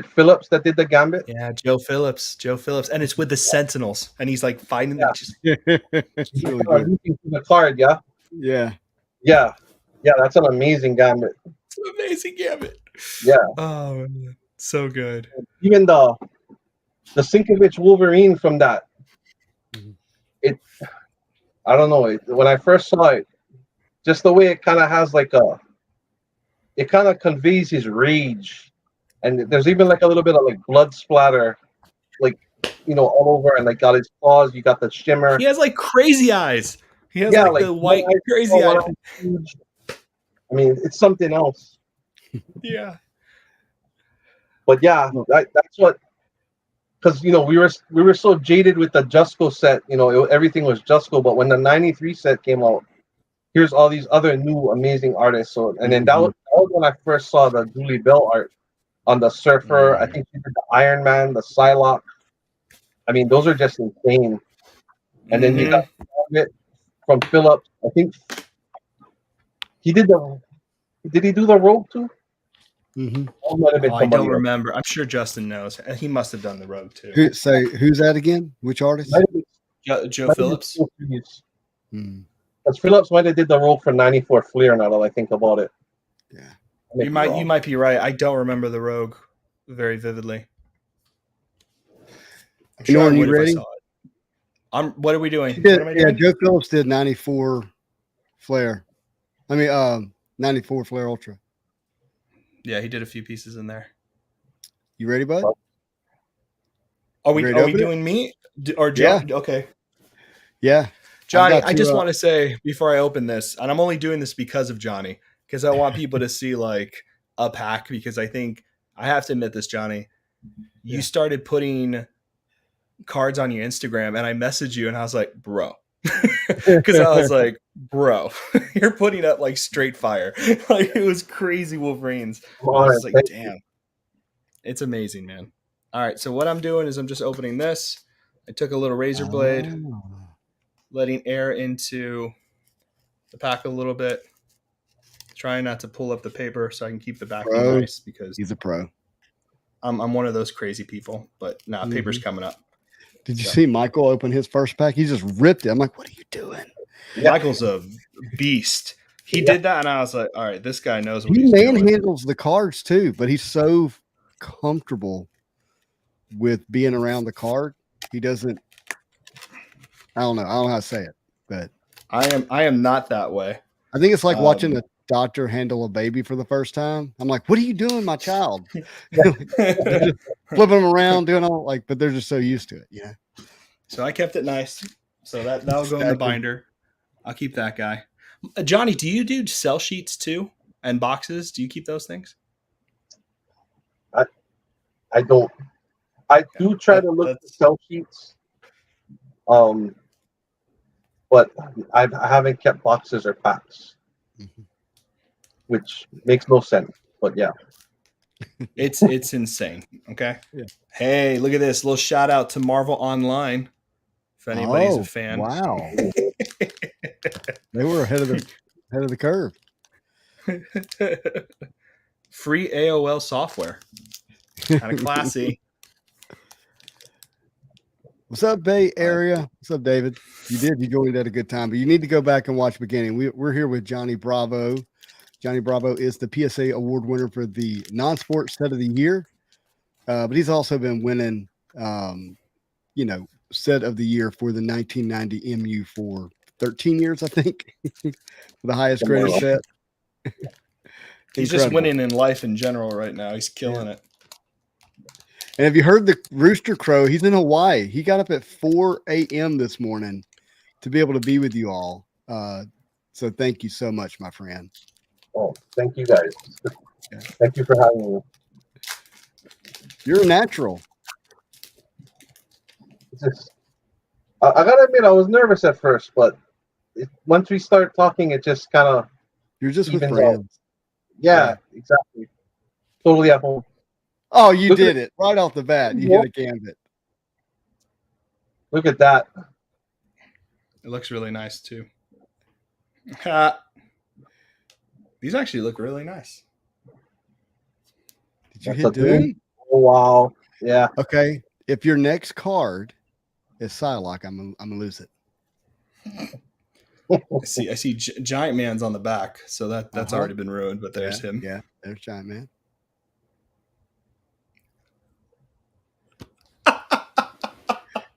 Phillips that did the Gambit? Yeah, Joe Phillips, and it's with the Sentinels, and he's like fighting them. It's really good. The card, yeah. That's an amazing Gambit. It's an amazing Gambit. Yeah. Oh, man. So good. Even the Sinkovich Wolverine from that. Mhm. It, I don't know. When I first saw it, just the way it kind of has like it kind of conveys his rage, and there's even like a little bit of like blood splatter, like all over, and like got his claws. You got the shimmer. He has like crazy eyes. He has Yeah, like like the white one eye crazy small, one eyes. eye huge. I mean, it's something else. Yeah. But yeah, that's what. Because we were so jaded with the Jusco set. Everything was Jusco. But when the '93 set came out, here's all these other new amazing artists. So and then that was when I first saw the Julie Bell art on the Surfer. I think she did the Iron Man, the Psylocke. I mean, those are just insane. And then you got it from Phillips. I think he did the. Did he do the Rogue too? Mm-hmm. That might have been I don't somebody else. remember. I'm sure Justin knows. He must have done the Rogue too. Who's that again? Which artist? Might have been- Joe might have been Phillips. Phil Phillips. Hmm. Because Phillips might have did the Rogue for '94 Fleer. Now that I think about it, Yeah. You might be right. I don't remember the Rogue very vividly. I'm sure I Norton, would you if I ready? saw it. What are we doing? Did, What am I doing? Joe Phillips did 94 Flare. I mean, 94 Flare Ultra. Yeah, he did a few pieces in there. You ready, bud? Are we ready to open it? doing me or Joe? Yeah. Okay. Yeah. Johnny, got I just to, want to say before I open this, and I'm only doing this because of Johnny, because I want people to see like a pack, because I think I have to admit this, Johnny. You started putting cards on your Instagram, and I messaged you and I was like, bro. Because I was like, bro, you're putting up like straight fire. Like it was crazy Wolverines. I was like, damn. It's amazing, man. All right, so what I'm doing is I'm just opening this. I took a little razor blade, letting air into the pack a little bit, trying not to pull up the paper so I can keep the backing nice, because he's a pro. I'm one of those crazy people. But nah, paper's coming up. Did you see Michael open his first pack? He just ripped it. I'm like, what are you doing? Michael's a beast. He did that, and I was like, all right, this guy knows what He he's doing. manhandles the cards too, but he's so comfortable with being around the card. He doesn't. I don't know how to say it, but I am not that way. I think it's like watching a doctor handle a baby for the first time. I'm like, what are you doing, my child? Flipping them around, doing all like, but they're just so used to it, yeah. So I kept it nice. So that'll go in the binder. I'll keep that guy. Johnny, do you do sell sheets too and boxes? Do you keep those things? I don't. I do try to look at sell sheets, but I haven't kept boxes or packs, which makes no sense. But yeah, it's insane. Okay. Yeah. Hey, look at this little shout out to Marvel Online. If anybody's a fan. Wow. They were ahead of the curve. Free AOL software. Kind of classy. What's up, Bay Area? What's up, David? You joined at a good time, but you need to go back and watch beginning. We're here with Johnny Bravo. Johnny Bravo is the PSA award winner for the Nonsport Set of the Year, but he's also been winning, Set of the Year for the 1990 MU for 13 years, I think, the highest graded set. He's just winning in life in general right now. He's killing it. And have you heard the rooster crow? He's in Hawaii. He got up at 4 a.m. this morning to be able to be with you all. So thank you so much, my friend. Oh, thank you guys. Thank you for having me. You're a natural. I gotta admit, I was nervous at first, but once we start talking, it just kind of. You're just with friends. Yeah, exactly. Totally at home. Oh, you did it right off the bat. You hit a gambit. Look at that. It looks really nice too. These actually look really nice. Did you hit Doom? Oh, wow. Yeah. Okay. If your next card is Psylocke, I'm gonna lose it. I see Giant Man's on the back, so that's already been ruined, but there's him. Yeah, there's Giant Man.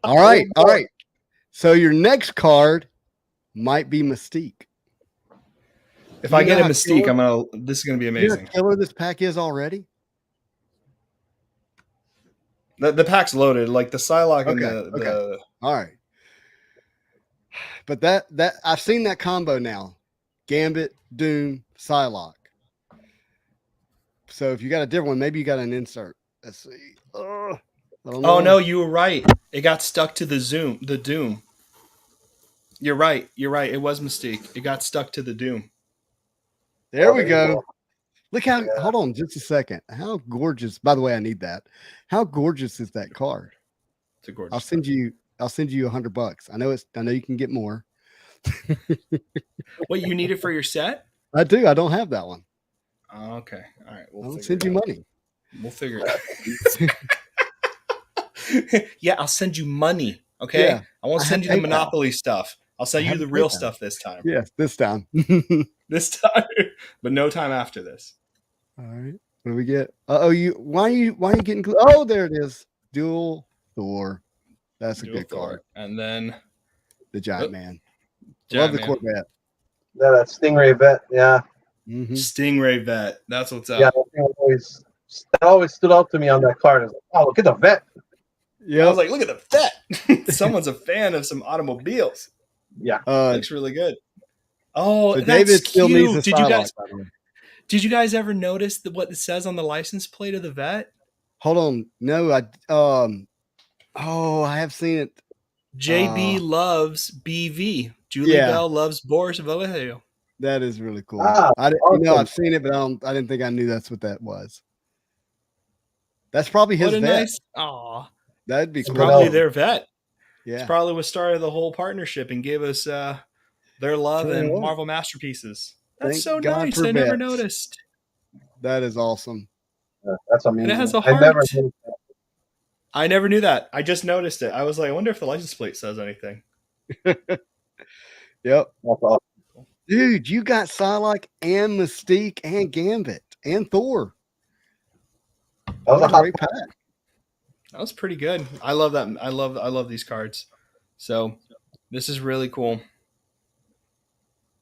All right. All right. So your next card might be Mystique. If You I get know a how Mystique, killer- this is gonna be You know amazing. how killer this pack is already? The pack's loaded, like the Psylocke and Okay. the All right. But that I've seen that combo now. Gambit, Doom, Psylocke. So if you got a different one, maybe you got an insert. Let's see. I don't know. Oh no, you were right. It got stuck to the Doom. You're right. You're right. It was Mystique. It got stuck to the Doom. There Oh, we there you go. go. Look how. Yeah. Hold on, just a second. How gorgeous. By the way, I need that. How gorgeous is that card? It's a gorgeous. I'll send you $100. I know you can get more. What, you need it for your set? I do. I don't have that one. Oh, okay. All right. I'll send you money. We'll figure it out. Yeah, I'll send you money. Okay. Yeah, I won't I send have you the PayPal. Monopoly stuff. I'll send I you have the real PayPal. stuff this time. Yes, this time. This time, but no time after this. All right. What do we get? Why are you getting? Oh, there it is. Dual Thor. That's a Dual good Thor. card. And then The Giant Oh, Man. Giant Love the Man. Corvette. Yeah, that Stingray vet. Yeah. Mhm. Stingray vet. That's what's up. Yeah, that always stood out to me on that card. I was like, oh, look at the vet. I was like, look at the vet. Someone's a fan of some automobiles. Yeah. Looks really good. Oh, so that's David still cute. needs a Did you guys ever notice what it says on the license plate of the vet? Hold on. No, I have seen it. JB loves BV. Julie Bell loves Boris Vallejo. That is really cool. Ah, awesome. I've seen it, but I didn't think I knew that's what that was. That's probably his What a vet. nice. Aw. That'd be It's cool. probably their vet. Yeah. It's probably what started the whole partnership and gave us their love Sure and was. Marvel masterpieces. That's Thank so God nice. for I never vets. noticed. That is awesome. Yeah, that's amazing. And it has a I never heart. knew that. I never knew that. I just noticed it. I was like, I wonder if the license plate says anything. Yep. That's awesome. Dude, you got Psylocke and Mystique and Gambit and Thor. That was a What a hot great pack. That was pretty good. I love that. I love these cards. So this is really cool.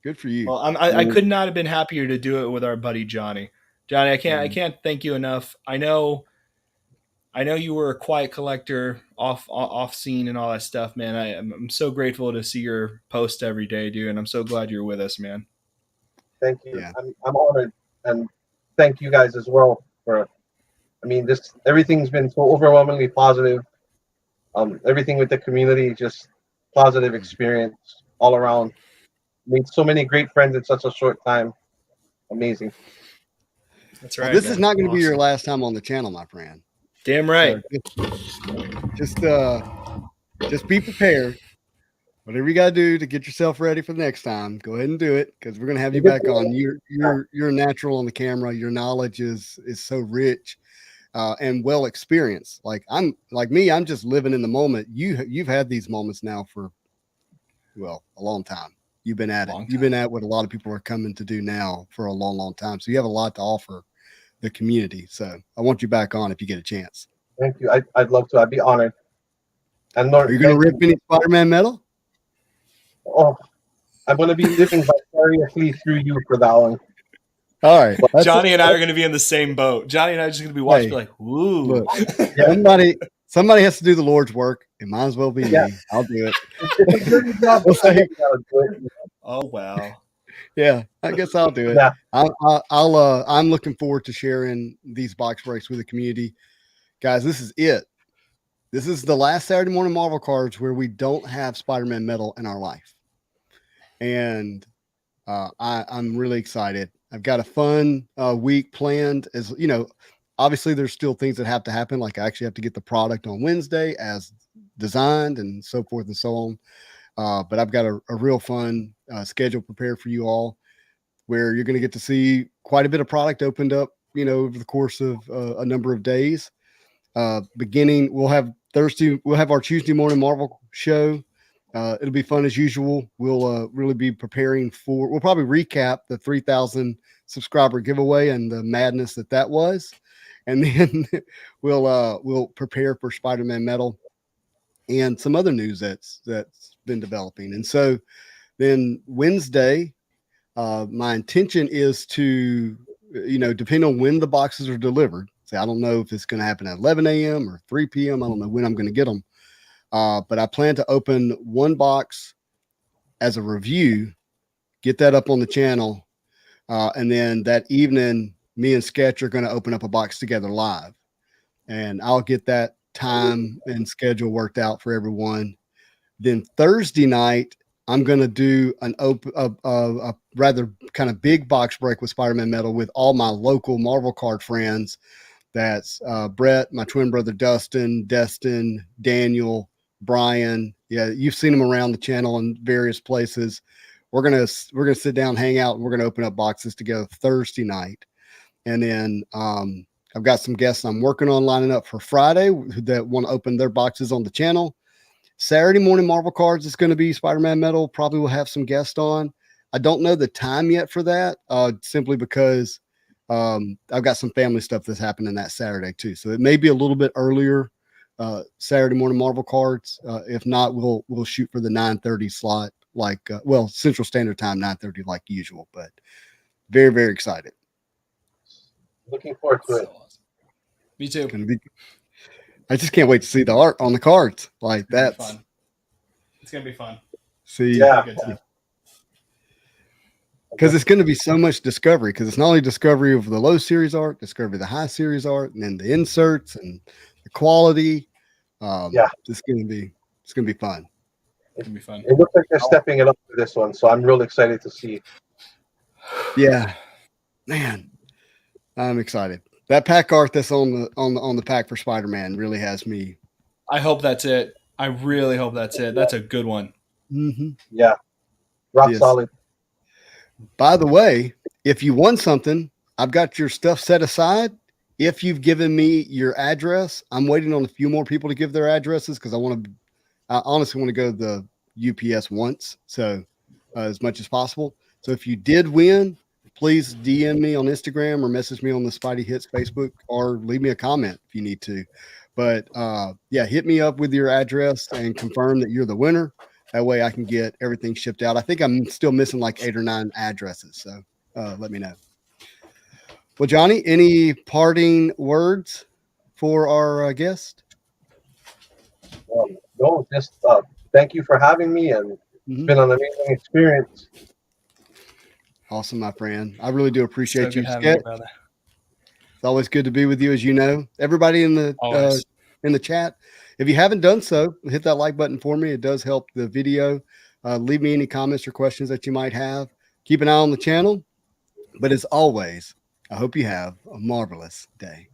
Good for you. Well, I could not have been happier to do it with our buddy Johnny. Johnny, I can't thank you enough. I know you were a quiet collector off scene and all that stuff, man. I'm so grateful to see your post every day, dude, and I'm so glad you're with us, man. Thank you. Yeah. I'm honored, and thank you guys as well for. I mean, everything's been so overwhelmingly positive. Everything with the community, just positive experience all around. Made so many great friends in such a short time. Amazing. That's right. This man. is not going to be your Awesome. last time on the channel, my friend. Damn right. So just be prepared. Whatever you got to do to get yourself ready for the next time, go ahead and do it, because we're going to have you back on. You're natural on the camera. Your knowledge is so rich and well experienced. I'm just living in the moment. You've had these moments now for a long time. You've been at it. You've been at what a lot of people are coming to do now for a long, long time. So you have a lot to offer the community. So I want you back on if you get a chance. Thank you. I'd love to. I'd be honored. And Are you going to rip any Spider-Man metal? Oh, I'm going to be living vicariously through you for that one. All right. Johnny and I are going to be in the same boat. Johnny and I are just going to be watching, like, woo. Look, somebody has to do the Lord's work. It might as well be me. I'll do it. Oh, wow. Yeah, I guess I'll do it. Yeah. I'm looking forward to sharing these box breaks with the community. Guys, this is it. This is the last Saturday morning Marvel cards where we don't have Spider-Man metal in our life. And I'm really excited. I've got a fun week planned. As you know, obviously there's still things that have to happen. Like I actually have to get the product on Wednesday as designed and so forth and so on. But I've got a real fun schedule prepared for you all, where you're going to get to see quite a bit of product opened up, over the course of a number of days. Beginning, we'll have our Tuesday morning Marvel show. It'll be fun as usual. We'll really be preparing we'll probably recap the 3,000 subscriber giveaway and the madness that was. And then we'll prepare for Spider-Man metal. and some other news that's been developing. And so then Wednesday, my intention is to, depending on when the boxes are delivered. See, I don't know if it's going to happen at 11 a.m. or 3 p.m. I don't know when I'm going to get them. But I plan to open one box as a review, get that up on the channel. And then that evening, me and Sketch are going to open up a box together live. And I'll get that time and schedule worked out for everyone. Then Thursday night, I'm going to do a rather kind of big box break with Spider-Man Metal with all my local Marvel card friends. That's Brett, my twin brother Dustin, Destin, Daniel, Brian. Yeah, you've seen them around the channel in various places. We're gonna sit down, hang out, and we're gonna open up boxes together Thursday night. And then I've got some guests I'm working on lining up for Friday that want to open their boxes on the channel. Saturday morning Marvel cards is going to be Spider-Man Metal. Probably will have some guests on. I don't know the time yet for that, simply because I've got some family stuff that's happening that Saturday too. So it may be a little bit earlier Saturday morning Marvel cards. If not, we'll shoot for the 9:30 slot, like Central Standard Time 9:30 like usual. But very, very excited. Looking forward to it. Awesome. Me too. I just can't wait to see the art on the cards. Like that's fun. It's gonna be fun. See, Yeah. Because it's going to be so much discovery. Because it's not only discovery of the low series art, discovery of the high series art, and then the inserts and the quality. It's going to be fun. It's gonna be fun. It looks like they're stepping it up for this one, so I'm real excited to see. Yeah, man, I'm excited. That pack art that's on the pack for Spider-Man really has me. I hope that's it. I really hope that's it. That's a good one. Mm-hmm. Yeah, rock solid. By the way, if you won something, I've got your stuff set aside. If you've given me your address, I'm waiting on a few more people to give their addresses because I honestly want to go to the UPS once, so as much as possible. So if you did win, please DM me on Instagram or message me on the Spidey Hits Facebook or leave me a comment if you need to. But hit me up with your address and confirm that you're the winner. That way I can get everything shipped out. I think I'm still missing like 8 or 9 addresses. So let me know. Well, Johnny, any parting words for our guest? No, just thank you for having me, and it's been an amazing experience. Awesome, my friend. I really do appreciate you, Sketch. Brother. It's always good to be with you, as you know. Everybody in the chat, if you haven't done so, hit that like button for me. It does help the video. Leave me any comments or questions that you might have. Keep an eye on the channel. But as always, I hope you have a marvelous day.